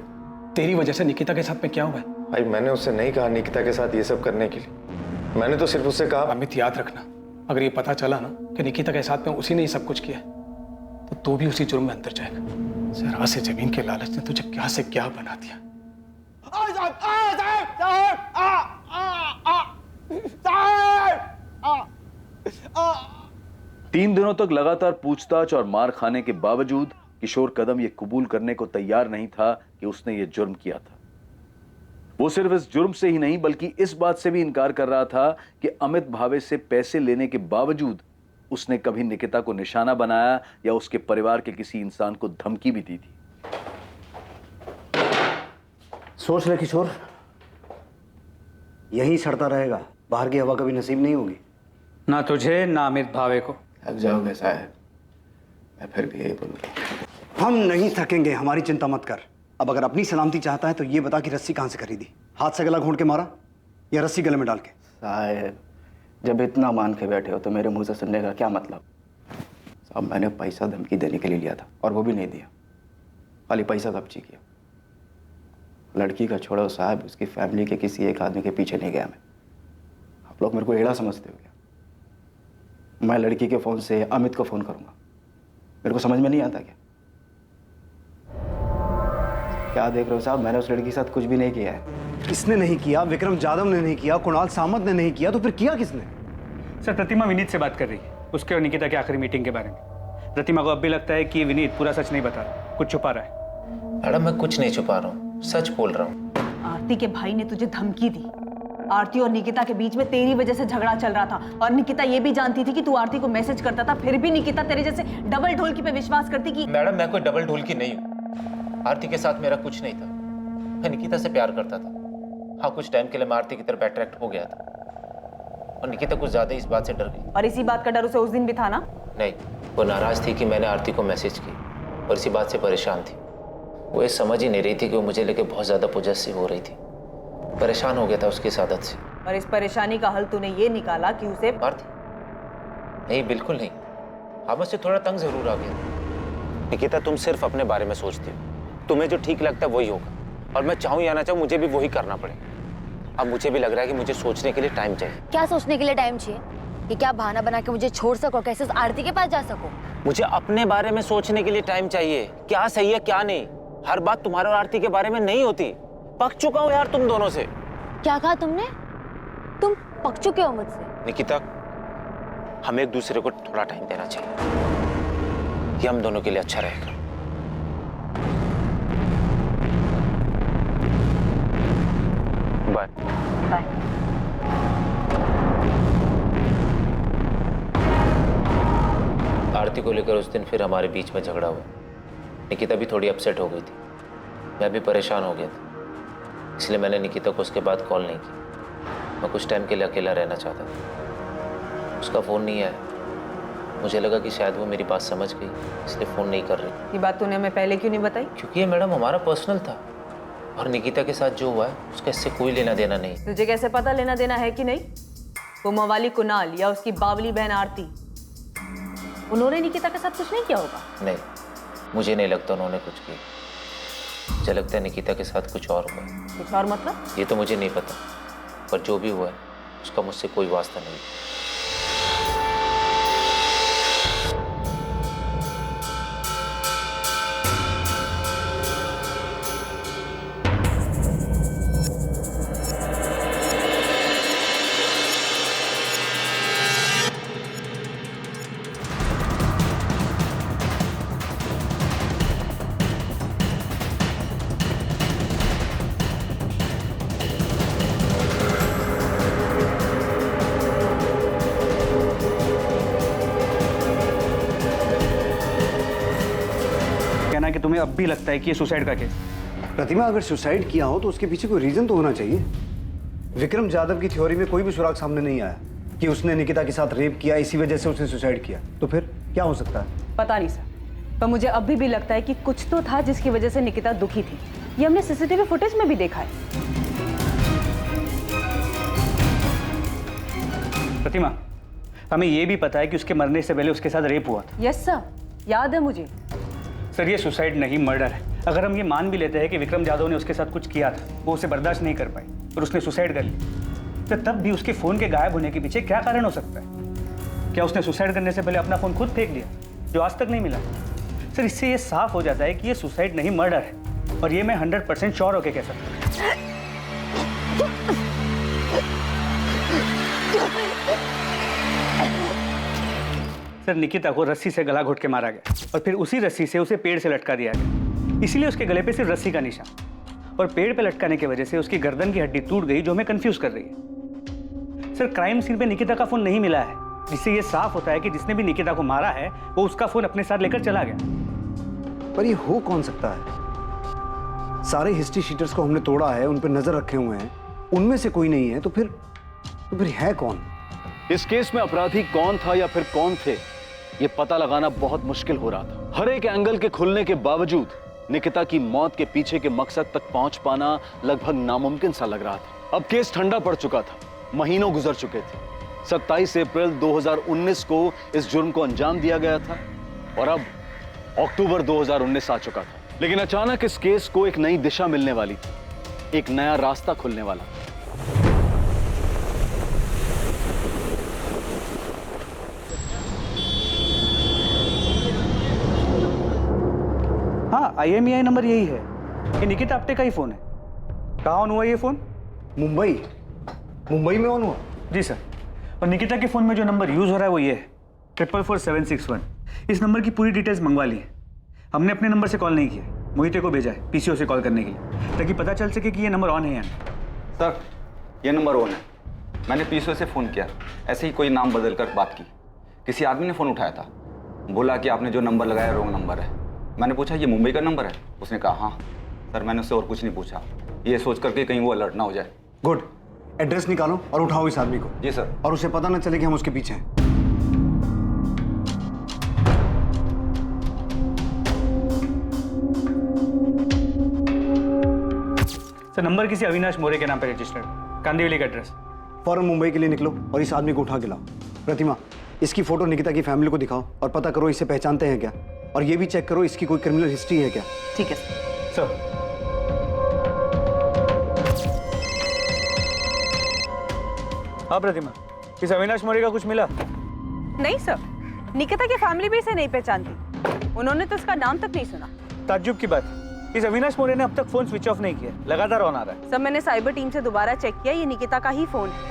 [SPEAKER 20] तेरी वजह से निकिता के साथ में क्या हुआ है?
[SPEAKER 16] भाई, मैंने उससे नहीं कहा निकिता के साथ ये सब करने के लिए। मैंने तो सिर्फ उससे कहा।
[SPEAKER 20] अमित, याद रखना, अगर ये पता चला ना कि निकिता के साथ में उसी ने ये सब कुछ किया तो तू भी उसी जुर्म में अंदर जाएगा। जरा से जमीन के लालच ने तुझे क्या से क्या बना दिया।
[SPEAKER 10] 3 दिनों तक लगातार पूछताछ और मार खाने के बावजूद किशोर कदम ये कबूल करने को तैयार नहीं था कि उसने ये जुर्म किया था। वो सिर्फ इस जुर्म से ही नहीं बल्कि इस बात से भी इनकार कर रहा था कि अमित भावे से पैसे लेने के बावजूद उसने कभी निकिता को निशाना बनाया या उसके परिवार के किसी इंसान को धमकी भी दी थी।
[SPEAKER 8] सोच ले किशोर, यही सड़ता रहेगा, बाहर की हवा कभी नसीब नहीं होगी।
[SPEAKER 13] ना तुझे ना अमित भावे को।
[SPEAKER 19] थक जाओगे साहब, मैं फिर भी यही बोलूँगा।
[SPEAKER 8] हम नहीं थकेंगे, हमारी चिंता मत कर। अब अगर अपनी सलामती चाहता है तो ये बता कि रस्सी कहाँ से खरीदी? हाथ से गला घोंट के मारा या रस्सी गले में डाल के?
[SPEAKER 19] साहब, जब इतना मान के बैठे हो तो मेरे मुंह से सुनने का क्या मतलब? साहब, मैंने पैसा धमकी देने के लिए लिया था और वो भी नहीं दिया, खाली पैसा कब्जी किया। लड़की का छोड़ो साहब, उसकी फैमिली के किसी एक आदमी के पीछे नहीं गया मैं। आप लोग मेरे को एड़ा समझते हो क्या? मैं लड़की के फ़ोन से अमित को फ़ोन करूंगा, मेरे को समझ में नहीं आता क्या? क्या देख रहे हो साहब, मैंने उस लड़की के साथ कुछ भी नहीं किया है।
[SPEAKER 8] किसने नहीं किया? विक्रम जाधव ने नहीं किया, कुणाल सामंत ने नहीं किया, तो फिर किया किसने?
[SPEAKER 13] सर, प्रतिमा विनीत से बात कर रही है, उसके और निकिता की आखिरी मीटिंग के बारे में। प्रतिमा को अब भी लगता है कि विनीत पूरा सच नहीं बता रहा, कुछ छुपा रहा है।
[SPEAKER 1] मैडम, मैं कुछ नहीं छुपा रहा हूँ, सच बोल रहा हूँ।
[SPEAKER 3] आरती के भाई ने तुझे धमकी दी, आरती और निकिता के बीच में तेरी वजह से झगड़ा चल रहा था और निकिता ये भी जानती थी कि तू आरती को मैसेज करता था, फिर भी निकिता तेरे जैसे डबल ढोलकी पे विश्वास करती कि
[SPEAKER 1] मैडम मैं कोई डबल ढोलकी नहीं हूँ। आरती के साथ मेरा कुछ नहीं था, मैं निकिता से प्यार करता था। हाँ, कुछ टाइम के लिए मैं आरती की तरफ अट्रैक्ट हो गया था और निकिता कुछ ज्यादा इस बात से डर गई।
[SPEAKER 3] और इसी बात का डर उसे उस दिन भी था ना?
[SPEAKER 1] नहीं, वो नाराज थी कि मैंने आरती को मैसेज की और इसी बात से परेशान थी। वो ये समझ ही नहीं रही थी कि वो मुझे लेके बहुत ज्यादा पॉजेसिव हो रही थी। परेशान हो गया था उसकी इस आदत से।
[SPEAKER 3] और इस परेशानी का हल तूने ये निकाला कि उसे
[SPEAKER 1] आरती? नहीं, बिल्कुल नहीं। हाँ, मुझसे थोड़ा तंग जरूर आ गया। निकिता, तुम सिर्फ अपने बारे में सोचती हो, तुम्हें जो ठीक लगता है वही होगा और मैं चाहूँ या ना चाहूँ मुझे भी वही करना पड़ेगा। अब मुझे भी लग रहा है कि मुझे सोचने के लिए टाइम चाहिए।
[SPEAKER 2] क्या सोचने के लिए टाइम चाहिए? कि क्या बहाना बना के मुझे छोड़ सको, कैसे उस आरती के पास जा सको?
[SPEAKER 1] मुझे अपने बारे में सोचने के लिए टाइम चाहिए। क्या सही है क्या नहीं, हर बात तुम्हारे और आरती के बारे में नहीं होती। पक चुका हूँ यार तुम दोनों से।
[SPEAKER 2] क्या कहा तुमने? तुम पक चुके हो मुझसे?
[SPEAKER 1] निकिता, हमें एक दूसरे को थोड़ा टाइम देना चाहिए, ये हम दोनों के लिए अच्छा रहेगा। बाय।
[SPEAKER 3] बाय।
[SPEAKER 1] आरती को लेकर उस दिन फिर हमारे बीच में झगड़ा हुआ। निकिता भी थोड़ी अपसेट हो गई थी, मैं भी परेशान हो गया था, इसलिए मैंने निकिता को उसके बाद कॉल नहीं की। मैं कुछ टाइम के लिए अकेला रहना चाहता था। उसका फ़ोन नहीं आया, मुझे लगा कि शायद वो मेरी बात समझ गई, इसलिए फ़ोन नहीं कर रही।
[SPEAKER 3] ये बात तूने हमें पहले क्यों नहीं बताई?
[SPEAKER 1] क्योंकि ये मैडम हमारा पर्सनल था और निकिता के साथ जो हुआ है उसका इससे कोई लेना देना नहीं।
[SPEAKER 3] तुझे कैसे पता लेना देना है कि नहीं? वो मवाली कुणाल या उसकी बावली बहन आरती, उन्होंने निकिता के साथ कुछ नहीं किया होगा?
[SPEAKER 1] नहीं, मुझे नहीं लगता उन्होंने कुछ किया। मुझे लगता है निकिता के साथ कुछ और हुआ है।
[SPEAKER 3] कुछ और मतलब?
[SPEAKER 1] ये तो मुझे नहीं पता, पर जो भी हुआ है उसका मुझसे कोई वास्ता नहीं।
[SPEAKER 13] कि तुम्हें अब भी लगता है कि ये सुसाइड का केस?
[SPEAKER 8] प्रतिमा, अगर सुसाइड किया हो तो उसके पीछे कोई रीजन तो होना चाहिए। विक्रम जाधव की थ्योरी में कोई भी सुराग सामने नहीं आया कि उसने निकिता के साथ रेप किया, इसी वजह से उसने सुसाइड किया। तो फिर क्या हो सकता है?
[SPEAKER 3] पता नहीं सर, पर मुझे अभी भी लगता है कि कुछ तो था जिसकी वजह से निकिता दुखी थी। ये हमने सीसीटीवी फुटेज में भी देखा है।
[SPEAKER 13] प्रतिमा, हमें ये भी पता है कि उसके मरने से पहले उसके साथ रेप हुआ था।
[SPEAKER 3] यस सर, याद है मुझे।
[SPEAKER 13] सर, ये सुसाइड नहीं मर्डर है। अगर हम ये मान भी लेते हैं कि विक्रम जाधव ने उसके साथ कुछ किया था, वो उसे बर्दाश्त नहीं कर पाई और उसने सुसाइड कर ली, तो तब भी उसके फ़ोन के गायब होने के पीछे क्या कारण हो सकता है? क्या उसने सुसाइड करने से पहले अपना फ़ोन खुद फेंक दिया जो आज तक नहीं मिला? सर, इससे ये साफ हो जाता है कि ये सुसाइड नहीं मर्डर है, और ये मैं 100% श्योर होकर कह सकता हूँ। सर, निकिता को रस्सी से गला घोट के मारा गया और फिर उसी रस्सी से उसे पेड़ से लटका दिया गया, इसीलिए उसके गले पे सिर्फ रस्सी का निशान, और पेड़ पे लटकाने की वजह से उसकी गर्दन की हड्डी टूट गई, जो हमें कंफ्यूज कर रही है। सर, क्राइम सीन पे निकिता का फोन नहीं मिला है, जिससे ये साफ होता है कि जिसने भी निकिता को मारा है वो उसका फोन अपने साथ लेकर चला गया।
[SPEAKER 8] पर ये हो कौन सकता है? सारे हिस्ट्री शीटर्स को हमने तोड़ा है, उन पर नजर रखे हुए हैं, उनमें से कोई नहीं है, तो फिर है कौन?
[SPEAKER 10] इस केस में अपराधी कौन था या फिर कौन थे, ये पता लगाना बहुत मुश्किल हो रहा था। हर एक एंगल के खुलने के बावजूद निकिता की मौत के पीछे के मकसद तक पहुंच पाना लगभग नामुमकिन सा लग रहा था। अब केस ठंडा पड़ चुका था, महीनों गुजर चुके थे। 27 अप्रैल 2019 को इस जुर्म को अंजाम दिया गया था और अब अक्टूबर 2019 आ चुका था। लेकिन अचानक इस केस को एक नई दिशा मिलने वाली थी, एक नया रास्ता खुलने वाला था।
[SPEAKER 13] हाँ, IMEI नंबर यही है। ये निकिता आप्टे का ही फोन है। कहाँ ऑन हुआ ये फोन?
[SPEAKER 8] मुंबई में ऑन हुआ?
[SPEAKER 13] जी सर। और निकिता के फोन में जो नंबर यूज हो रहा है वो ये है 44761। इस नंबर की पूरी डिटेल्स मंगवा ली है। हमने अपने नंबर से कॉल नहीं किया, मोहिते को भेजा है PCO से कॉल करने के लिए, ताकि पता चल सके कि ये नंबर ऑन है या नहीं।
[SPEAKER 16] सर,
[SPEAKER 19] ये नंबर ऑन है। मैंने पीछे से फ़ोन किया, ऐसे ही कोई नाम बदल कर बात की। किसी आदमी ने फ़ोन उठाया था, बोला कि आपने जो नंबर लगाया रॉन्ग नंबर है। मैंने पूछा ये मुंबई का नंबर है? उसने कहा हाँ। सर मैंने उससे और कुछ नहीं पूछा, ये सोच करके कहीं वो अलर्ट ना हो जाए।
[SPEAKER 8] गुड, एड्रेस निकालो और उठाओ इस आदमी को।
[SPEAKER 19] जी सर।
[SPEAKER 8] और उसे पता ना चले कि हम उसके पीछे हैं।
[SPEAKER 13] सर नंबर किसी अविनाश मोरे के नाम पे रजिस्टर्ड, कांदिवली का एड्रेस।
[SPEAKER 8] फौरन मुंबई के लिए निकलो और इस आदमी को उठा के लाओ। प्रतिमा, इसकी फोटो निकिता की फैमिली को दिखाओ और पता करो इसे पहचानते हैं क्या, और ये भी चेक करो इसकी कोई क्रिमिनल हिस्ट्री है क्या।
[SPEAKER 3] ठीक है
[SPEAKER 13] सर। हाँ प्रतिमा, इस अविनाश मोरे का कुछ मिला?
[SPEAKER 3] नहीं सर, निकिता की फैमिली भी इसे नहीं पहचानती, उन्होंने तो इसका नाम तक नहीं सुना।
[SPEAKER 13] ताज्जुब की बात, इस अविनाश मोरे ने अब तक फोन स्विच ऑफ नहीं किया, लगातार ऑन आ रहा है।
[SPEAKER 3] सर मैंने साइबर टीम से दोबारा चेक किया, ये निकिता का ही फोन है।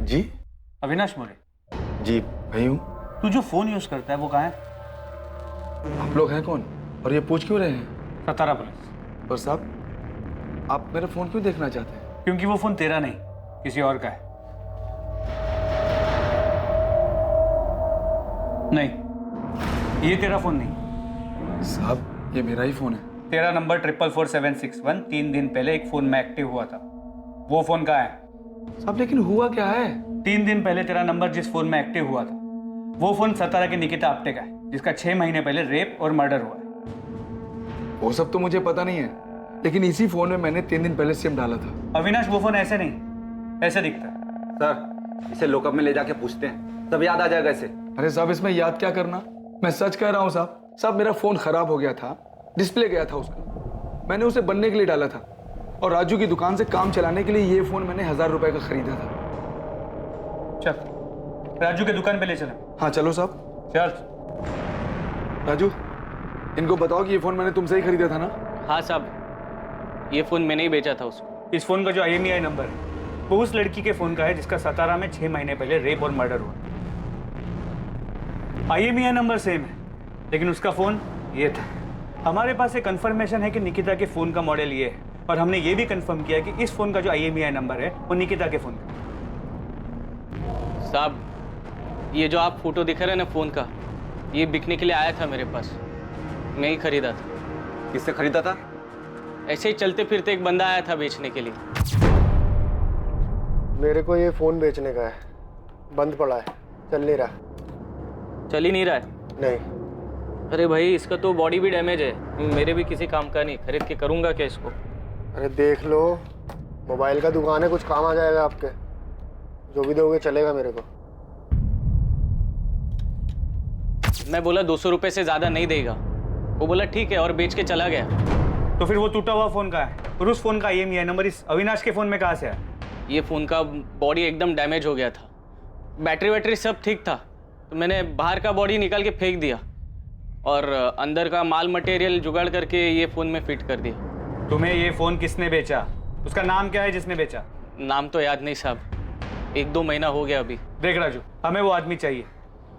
[SPEAKER 16] जी
[SPEAKER 13] अविनाश मोरे।
[SPEAKER 16] जी भाई हूँ।
[SPEAKER 13] तू जो फोन यूज करता है वो कहाँ है?
[SPEAKER 16] आप लोग हैं कौन और ये पूछ क्यों रहे हैं?
[SPEAKER 13] सतारा पुलिस।
[SPEAKER 16] और साहब आप मेरा फोन क्यों देखना चाहते हैं?
[SPEAKER 13] क्योंकि वो फोन तेरा नहीं, किसी और का है। नहीं, ये तेरा फोन नहीं।
[SPEAKER 16] साहब ये मेरा ही फोन है।
[SPEAKER 13] तेरा नंबर 444761 3 दिन पहले एक फोन में एक्टिव हुआ था, वो फोन कहाँ है?
[SPEAKER 16] साहब लेकिन हुआ क्या है?
[SPEAKER 13] 3 दिन पहले तेरा नंबर जिस फोन में एक्टिव हुआ था वो फोन सतारा की निकिता आप्टे का है, जिसका 6 महीने पहले रेप और मर्डर हुआ है।
[SPEAKER 16] वो सब तो मुझे पता नहीं है, लेकिन इसी फोन में मैंने 3 दिन पहले सिम डाला था।
[SPEAKER 13] अविनाश वो फोन ऐसे नहीं, ऐसे दिखता है।
[SPEAKER 19] सर इसे लॉकअप में ले जाके पूछते हैं, तब याद आ जाएगा इसे।
[SPEAKER 16] अरे साहब इसमें याद क्या करना, मैं सच कह रहा हूँ साहब। साहब मेरा फोन खराब हो गया था, डिस्प्ले गया था उसका, मैंने उसे बनने के लिए डाला था, और राजू की दुकान से काम चलाने के लिए ये फोन मैंने 1000 रुपए का खरीदा था।
[SPEAKER 13] चल राजू के दुकान पे ले चला।
[SPEAKER 16] हाँ चलो साहब।
[SPEAKER 13] चल
[SPEAKER 16] राजू, इनको बताओ कि ये फोन मैंने तुमसे ही खरीदा था ना?
[SPEAKER 15] हाँ साहब, ये फोन मैंने ही बेचा था उसको।
[SPEAKER 13] इस फोन का जो IMEI नंबर है वो उस लड़की के फोन का है जिसका सतारा में 6 महीने पहले रेप और मर्डर हुआ। IMEI नंबर सेम है, लेकिन उसका फोन ये था। हमारे पास एक कंफर्मेशन है कि निकिता के फोन का मॉडल ये है, और हमने ये भी कंफर्म किया कि इस फोन का जो IMEI नंबर है वो निकिता के फोन का।
[SPEAKER 15] साहब ये जो आप फोटो दिखा रहे हैं ना फोन का, ये बिकने के लिए आया था मेरे पास, मैं ही खरीदा था।
[SPEAKER 19] किससे खरीदा था?
[SPEAKER 15] ऐसे ही चलते फिरते एक बंदा आया था बेचने के लिए।
[SPEAKER 21] मेरे को ये फोन बेचने का है, बंद पड़ा है, चल नहीं रहा।
[SPEAKER 15] चल ही नहीं रहा है?
[SPEAKER 21] नहीं।
[SPEAKER 15] अरे भाई इसका तो बॉडी भी डैमेज है, मेरे भी किसी काम का नहीं, खरीद के करूंगा क्या इसको?
[SPEAKER 21] अरे देख लो, मोबाइल का दुकान है, कुछ काम आ जाएगा आपके, जो भी दोगे चलेगा मेरे को।
[SPEAKER 15] मैं बोला 200 रुपए से ज्यादा नहीं देगा, वो बोला ठीक है और बेच के चला गया।
[SPEAKER 13] तो फिर वो टूटा हुआ फोन का है, और उस फोन का IMEI नंबर इस अविनाश के फोन में कहाँ से आया?
[SPEAKER 15] ये फोन का बॉडी एकदम डैमेज हो गया था, बैटरी वैटरी सब ठीक था, तो मैंने बाहर का बॉडी निकाल के फेंक दिया और अंदर का माल मटेरियल जुगाड़ करके ये फोन में फिट कर दिया।
[SPEAKER 13] तुम्हें ये फोन किसने बेचा? उसका नाम क्या है जिसने बेचा?
[SPEAKER 15] नाम तो याद नहीं साहब, 1-2 महीना हो गया अभी।
[SPEAKER 13] देख राजू, हमें वो आदमी चाहिए,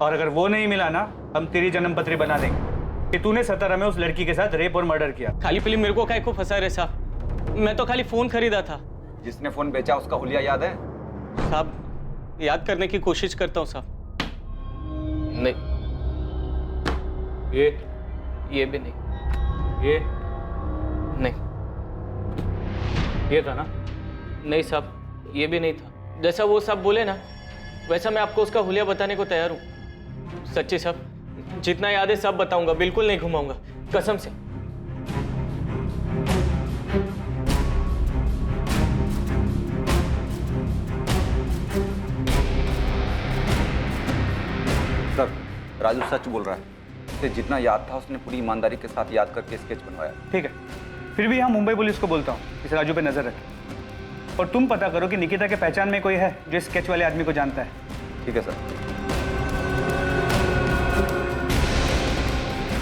[SPEAKER 13] और अगर वो नहीं मिला ना, हम तेरी जन्मपत्री बना देंगे कि तूने सतारा में उस लड़की के साथ रेप और मर्डर किया।
[SPEAKER 15] खाली फिल्म मेरे को काहे को फंसा रहे साहब, मैं तो खाली फोन खरीदा था।
[SPEAKER 19] जिसने फोन बेचा उसका हुलिया याद है?
[SPEAKER 15] साहब याद करने की कोशिश करता हूँ साहब। नहीं, ये भी नहीं,
[SPEAKER 13] ये
[SPEAKER 15] नहीं,
[SPEAKER 13] ये था ना?
[SPEAKER 15] नहीं साहब, ये भी नहीं था। जैसा वो सब बोले ना वैसा मैं आपको उसका हुलिया बताने को तैयार हूँ। सच्ची साहब, जितना याद है सब बताऊंगा, बिल्कुल नहीं घुमाऊंगा, कसम से।
[SPEAKER 19] सर राजू सच बोल रहा है, उसे जितना याद था उसने पूरी ईमानदारी के साथ याद करके स्केच बनवाया।
[SPEAKER 13] ठीक है, फिर भी यहाँ मुंबई पुलिस को बोलता हूँ इस राजू पे नजर रखें, और तुम पता करो कि निकिता के पहचान में कोई है जो स्केच वाले आदमी को जानता है।
[SPEAKER 19] ठीक है सर।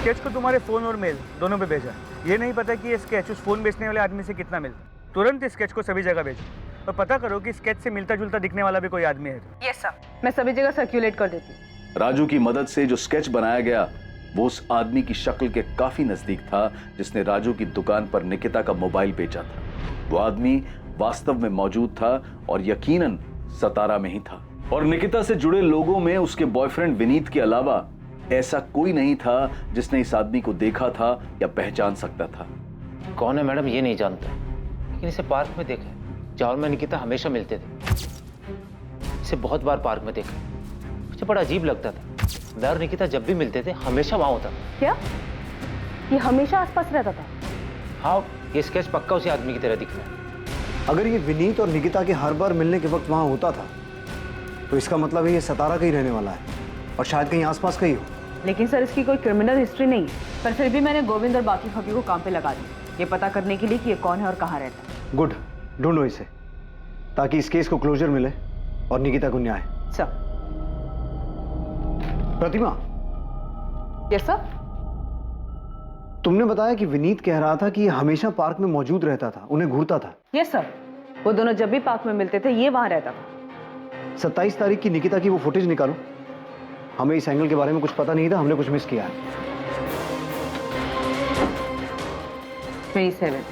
[SPEAKER 13] स्केच को तुम्हारे फोन और मेल दोनों पे भेजा। ये नहीं पता कि ये स्केच उस फोन बेचने वाले आदमी से कितना मिलता। तुरंत इस स्केच को सभी जगह भेजो और पता करो कि स्केच से मिलता जुलता दिखने वाला भी कोई आदमी है।
[SPEAKER 3] यस सर, मैं सभी जगह सर्कुलेट कर देती हूँ।
[SPEAKER 10] राजू की मदद से जो स्केच बनाया गया वो उस आदमी की शक्ल के काफी नजदीक था जिसने राजू की दुकान पर निकिता का मोबाइल बेचा था। वो आदमी वास्तव में मौजूद था और यकीनन सतारा में ही था। और निकिता से जुड़े लोगों में उसके बॉयफ्रेंड विनीत के अलावा ऐसा कोई नहीं था जिसने इस आदमी को देखा था या पहचान सकता था।
[SPEAKER 1] कौन है मैडम ये नहीं जानता, लेकिन इसे पार्क में देखा है जहाँ मैं निकिता हमेशा मिलते थे। इसे बहुत बार पार्क में देखा, मुझे बड़ा अजीब लगता था। मैं और निकिता जब भी मिलते थे हमेशा वहां होता था।
[SPEAKER 3] क्या ये हमेशा आसपास रहता था?
[SPEAKER 1] हाँ, ये स्केच पक्का उसी आदमी की तरह दिख रहा है।
[SPEAKER 8] अगर ये विनीत और निकिता के हर बार मिलने के वक्त वहां होता था तो इसका मतलब है ये सतारा का ही रहने वाला है और शायद कहीं आसपास का ही हो।
[SPEAKER 3] लेकिन सर इसकी कोई क्रिमिनल हिस्ट्री नहीं है, पर फिर भी मैंने गोविंद और बाकी फकी को काम पे लगा दिया ये पता करने के लिए कि ये कौन है और कहाँ रहता है।
[SPEAKER 8] गुड, ढूंढो इसे ताकि इस केस को क्लोजर मिले और निकिता को न्याय।
[SPEAKER 3] सर।
[SPEAKER 8] प्रतिमा।
[SPEAKER 3] Yes sir.
[SPEAKER 8] तुमने बताया कि विनीत कह रहा था कि ये हमेशा पार्क में मौजूद रहता था, उन्हें घूरता था।
[SPEAKER 3] यस सर, वो दोनों जब भी पार्क में मिलते थे ये वहां रहता था।
[SPEAKER 8] 27 तारीख की निकिता की वो फुटेज निकालो। हमें इस एंगल के बारे में कुछ पता नहीं था, हमने कुछ मिस किया है।
[SPEAKER 3] 27।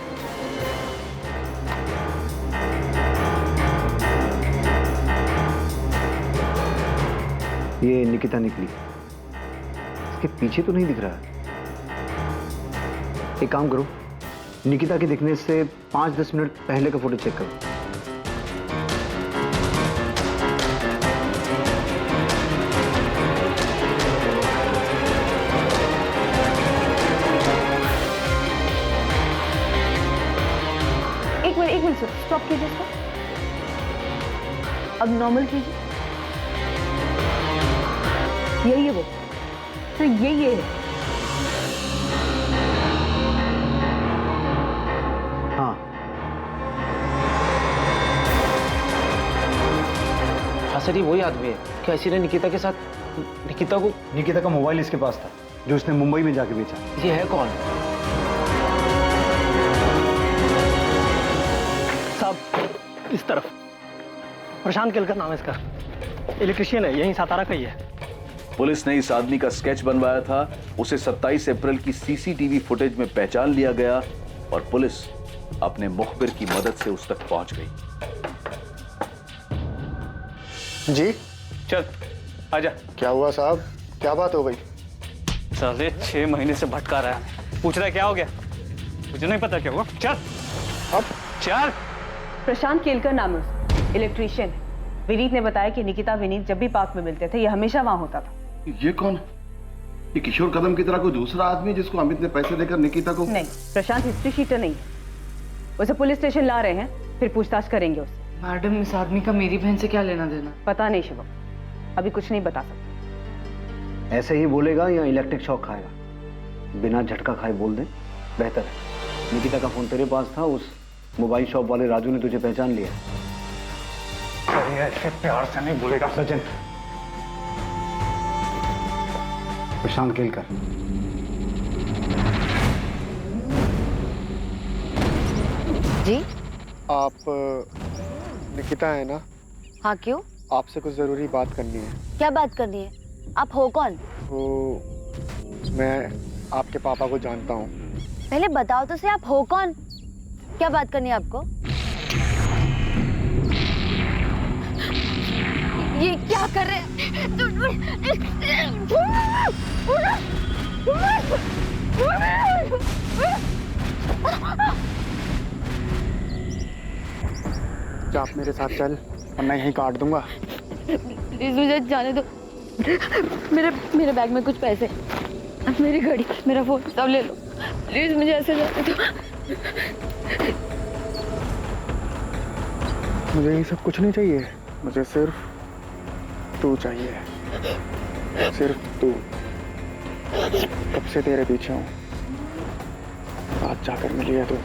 [SPEAKER 8] ये निकिता निकली, इसके पीछे तो नहीं दिख रहा है। एक काम करो, निकिता के दिखने से 5-10 मिनट पहले का फोटो चेक करो।
[SPEAKER 3] एक मिनट सर, स्टॉप कीजिए इसको। अब नॉर्मल कीजिए। यही है वो सर, यही है।
[SPEAKER 8] हाँ
[SPEAKER 1] हाँ सर, ये वही आदमी है। क्या इसी ने निकिता के साथ
[SPEAKER 8] निकिता का मोबाइल इसके पास था जो उसने मुंबई में जाके बेचा।
[SPEAKER 1] ये है कौन?
[SPEAKER 7] इस तरफ प्रशांत केलकर नाम है इसका, इलेक्ट्रिशियन है, यहीं सातारा का ही है।
[SPEAKER 10] पुलिस ने इस आदमी का स्केच बनवाया था। उसे 27 अप्रैल की सीसीटीवी फुटेज में पहचान लिया गया और पुलिस अपने मुखबिर की मदद से उस तक पहुंच गई।
[SPEAKER 21] जी
[SPEAKER 13] चल आजा।
[SPEAKER 21] क्या हुआ साहब, क्या बात हो गई?
[SPEAKER 13] साले 6 महीने से भटका रहा है, पूछ रहा है क्या हो गया? मुझे नहीं पता क्या हुआ। चल
[SPEAKER 21] अब
[SPEAKER 13] चल।
[SPEAKER 3] प्रशांत केलकर नाम है उसका, इलेक्ट्रिशियन है। विनीत ने बताया कि निकिता विनीत जब भी पार्क में मिलते थे ये हमेशा वहां होता था।
[SPEAKER 12] ये कौन है? ये किशोर कदम की तरह कोई दूसरा आदमी जिसको अमित ने पैसे देकर निकिता को?
[SPEAKER 3] नहीं, प्रशांत हिस्ट्री शीटर नहीं है। उसे पुलिस स्टेशन ला रहे हैं, फिर पूछताछ करेंगे उससे।
[SPEAKER 11] मैडम, इस आदमी का मेरी बहन से क्या लेना देना?
[SPEAKER 3] पता नहीं शिवम, अभी कुछ नहीं बता सकता।
[SPEAKER 8] ऐसे ही बोलेगा या इलेक्ट्रिक शॉक खाएगा? बिना झटका खाए बोल दे, बेहतर है। निकिता का फोन तेरे पास था, उस मोबाइल शॉप वाले राजू ने तुझे पहचान लिया।
[SPEAKER 20] अरे ऐसे प्यार से नहीं बोलेगा सचिन।
[SPEAKER 8] प्रशांत केलकर।
[SPEAKER 2] जी
[SPEAKER 21] आप निकिता है ना?
[SPEAKER 2] हाँ, क्यों?
[SPEAKER 21] आपसे कुछ जरूरी बात करनी है।
[SPEAKER 2] क्या बात करनी है? आप हो कौन?
[SPEAKER 21] तो मैं आपके पापा को जानता हूँ।
[SPEAKER 2] पहले बताओ तो सही, आप हो कौन? क्या बात करनी है आपको? ये क्या कर रहे हैं?
[SPEAKER 21] क्या आप मेरे साथ चल, वरना यहीं काट दूंगा।
[SPEAKER 2] प्लीज मुझे जाने दो। मेरे बैग में कुछ पैसे, मेरी घड़ी, मेरा फोन सब ले लो। प्लीज मुझे ऐसे जाने दो।
[SPEAKER 21] मुझे ये सब कुछ नहीं चाहिए, मुझे सिर्फ तू चाहिए, सिर्फ तू। कब से तेरे पीछे हूँ, आज जाकर मिली है तू।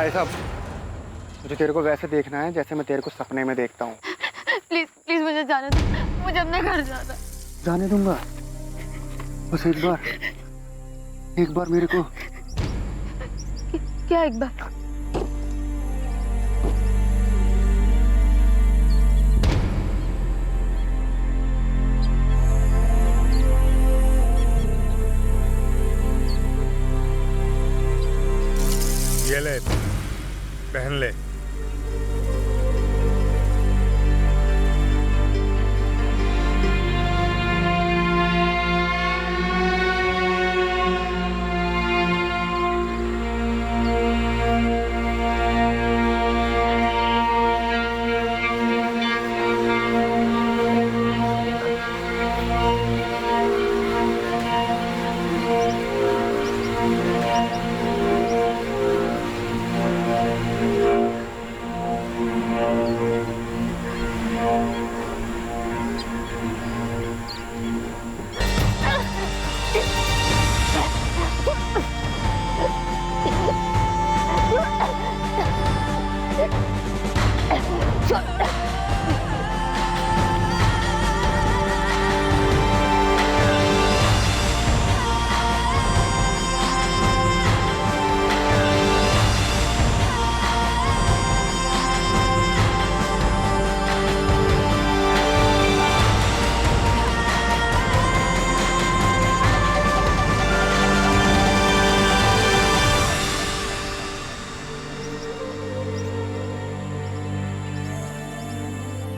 [SPEAKER 21] भाई साहब, मुझे तेरे को वैसे देखना है जैसे मैं तेरे को सपने में देखता हूँ।
[SPEAKER 2] प्लीज प्लीज मुझे जाने दो, मुझे अपने घर जाना।
[SPEAKER 21] जाने दूंगा, बस एक बार मेरे को।
[SPEAKER 2] क्या एक बार?
[SPEAKER 12] ये ले, पहन ले।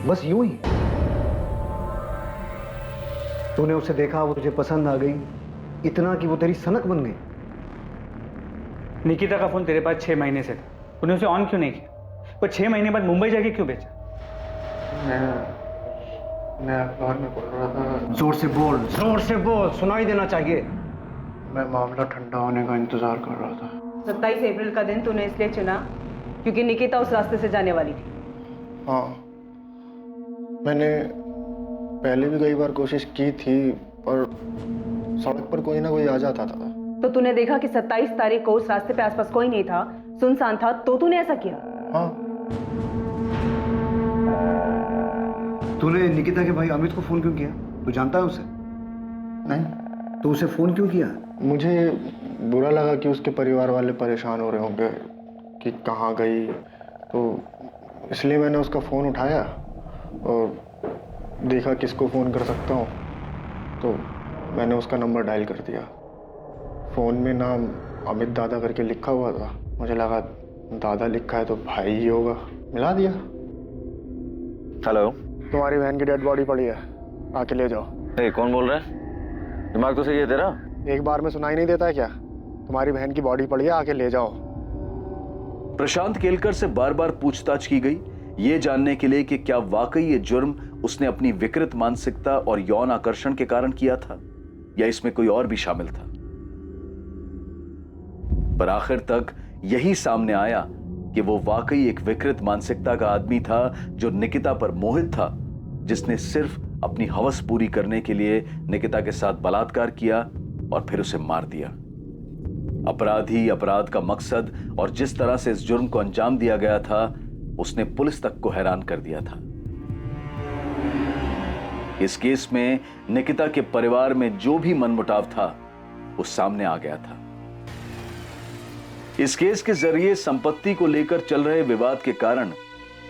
[SPEAKER 8] बस यूं ही तूने उसे देखा, वो तुझे पसंद आ गई, इतना कि वो तेरी सनक बन गई।
[SPEAKER 13] निकिता का फोन तेरे पास 6 महीने से था, तूने उसे ऑन क्यों नहीं किया? वो 6 महीने बाद मुंबई जाके क्यों बेचा?
[SPEAKER 21] मैं अखबार में पढ़ रहा था।
[SPEAKER 8] जोर से बोल, जोर से बोल, सुनाई देना चाहिए।
[SPEAKER 21] मैं मामला ठंडा होने का इंतजार कर रहा था।
[SPEAKER 3] 27 अप्रैल का दिन तूने इसलिए चुना क्योंकि निकिता उस रास्ते से जाने वाली थी।
[SPEAKER 21] हाँ, मैंने पहले भी कई बार कोशिश की थी, पर सड़क पर कोई ना कोई आ जाता था।
[SPEAKER 3] तो तूने देखा कि 27 तारीख को उस रास्ते पे आसपास कोई नहीं था, सुनसान था, तो तूने ऐसा किया?
[SPEAKER 21] हाँ।
[SPEAKER 8] तूने निकिता के भाई अमित को फोन क्यों किया? तू जानता है उसे?
[SPEAKER 21] नहीं।
[SPEAKER 8] तो उसे फोन क्यों किया?
[SPEAKER 21] मुझे बुरा लगा कि उसके परिवार वाले परेशान हो रहे होंगे कि कहाँ गई, तो इसलिए मैंने उसका फ़ोन उठाया और देखा किसको फ़ोन कर सकता हूँ, तो मैंने उसका नंबर डायल कर दिया। फ़ोन में नाम अमित दादा करके लिखा हुआ था, मुझे लगा दादा लिखा है तो भाई ही होगा, मिला दिया।
[SPEAKER 9] हेलो,
[SPEAKER 21] तुम्हारी बहन की डेड बॉडी पड़ी है, आके ले जाओ।
[SPEAKER 9] कौन बोल रहा है? दिमाग तो सही है तेरा?
[SPEAKER 21] एक बार में सुनाई नहीं देता है क्या? तुम्हारी बहन की बॉडी पड़ी है, आके ले जाओ।
[SPEAKER 10] प्रशांत केलकर से बार बार पूछताछ की गई, ये जानने के लिए कि क्या वाकई ये जुर्म उसने अपनी विकृत मानसिकता और यौन आकर्षण के कारण किया था या इसमें कोई और भी शामिल था। पर आखिर तक यही सामने आया कि वो वाकई एक विकृत मानसिकता का आदमी था जो निकिता पर मोहित था, जिसने सिर्फ अपनी हवस पूरी करने के लिए निकिता के साथ बलात्कार किया और फिर उसे मार दिया। अपराधी, अपराध का मकसद और जिस तरह से इस जुर्म को अंजाम दिया गया था, उसने पुलिस तक को हैरान कर दिया था। इस केस में निकिता के परिवार में जो भी मनमुटाव था वो सामने आ गया था। इस केस के जरिए संपत्ति को लेकर चल रहे विवाद के कारण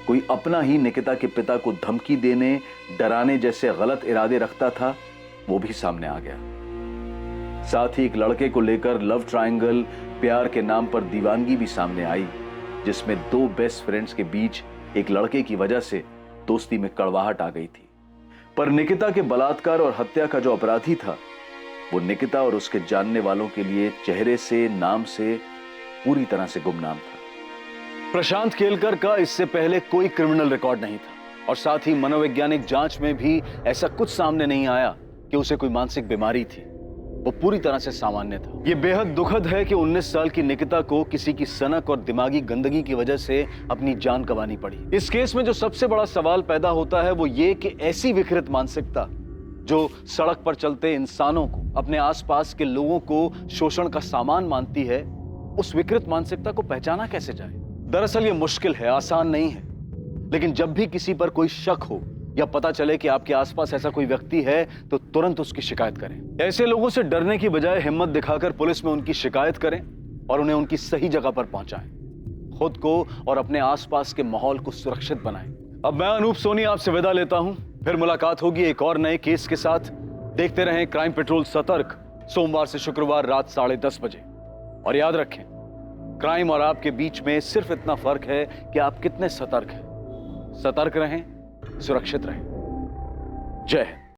[SPEAKER 10] कोई अपना ही निकिता के पिता को धमकी देने, डराने जैसे गलत इरादे रखता था, वो भी सामने आ गया। साथ ही एक लड़के को लेकर लव ट्रायंगल, प्यार के नाम पर दीवानगी भी सामने आई, जिसमें दो बेस्ट फ्रेंड्स के बीच एक लड़के की वजह से दोस्ती में कड़वाहट आ गई थी। पर निकिता के बलात्कार और हत्या का जो अपराधी था, वो निकिता और उसके जानने वालों के लिए चेहरे से, नाम से पूरी तरह से गुमनाम था। प्रशांत केलकर का इससे पहले कोई क्रिमिनल रिकॉर्ड नहीं था और साथ ही मनोवैज्ञानिक जांच में भी ऐसा कुछ सामने नहीं आया कि उसे कोई मानसिक बीमारी थी। वो पूरी तरह से सामान्य था। यह बेहद दुखद है कि 19 साल की निकिता को किसी की सनक और दिमागी गंदगी की वजह से अपनी जान गंवानी पड़ी। इस केस में जो सबसे बड़ा सवाल पैदा होता है वो ये कि ऐसी विकृत मानसिकता जो सड़क पर चलते इंसानों को, अपने आसपास के लोगों को शोषण का सामान मानती है, उस विकृत मानसिकता को पहचाना कैसे जाए। दरअसल ये मुश्किल है, आसान नहीं है, लेकिन जब भी किसी पर कोई शक हो या पता चले कि आपके आसपास ऐसा कोई व्यक्ति है तो तुरंत उसकी शिकायत करें। ऐसे लोगों से डरने की बजाय हिम्मत दिखाकर पुलिस में उनकी शिकायत करें और उन्हें उनकी सही जगह पर पहुंचाएं। खुद को और अपने आसपास के माहौल को सुरक्षित बनाएं। अब मैं अनूप सोनी आपसे विदा लेता हूं, फिर मुलाकात होगी एक और नए केस के साथ। देखते रहें क्राइम पेट्रोल सतर्क, सोमवार से शुक्रवार रात 10:30 बजे। और याद रखें, क्राइम और आपके बीच में सिर्फ इतना फर्क है कि आप कितने सतर्क हैं। सतर्क रहें, सुरक्षित रहें। जय हिंद।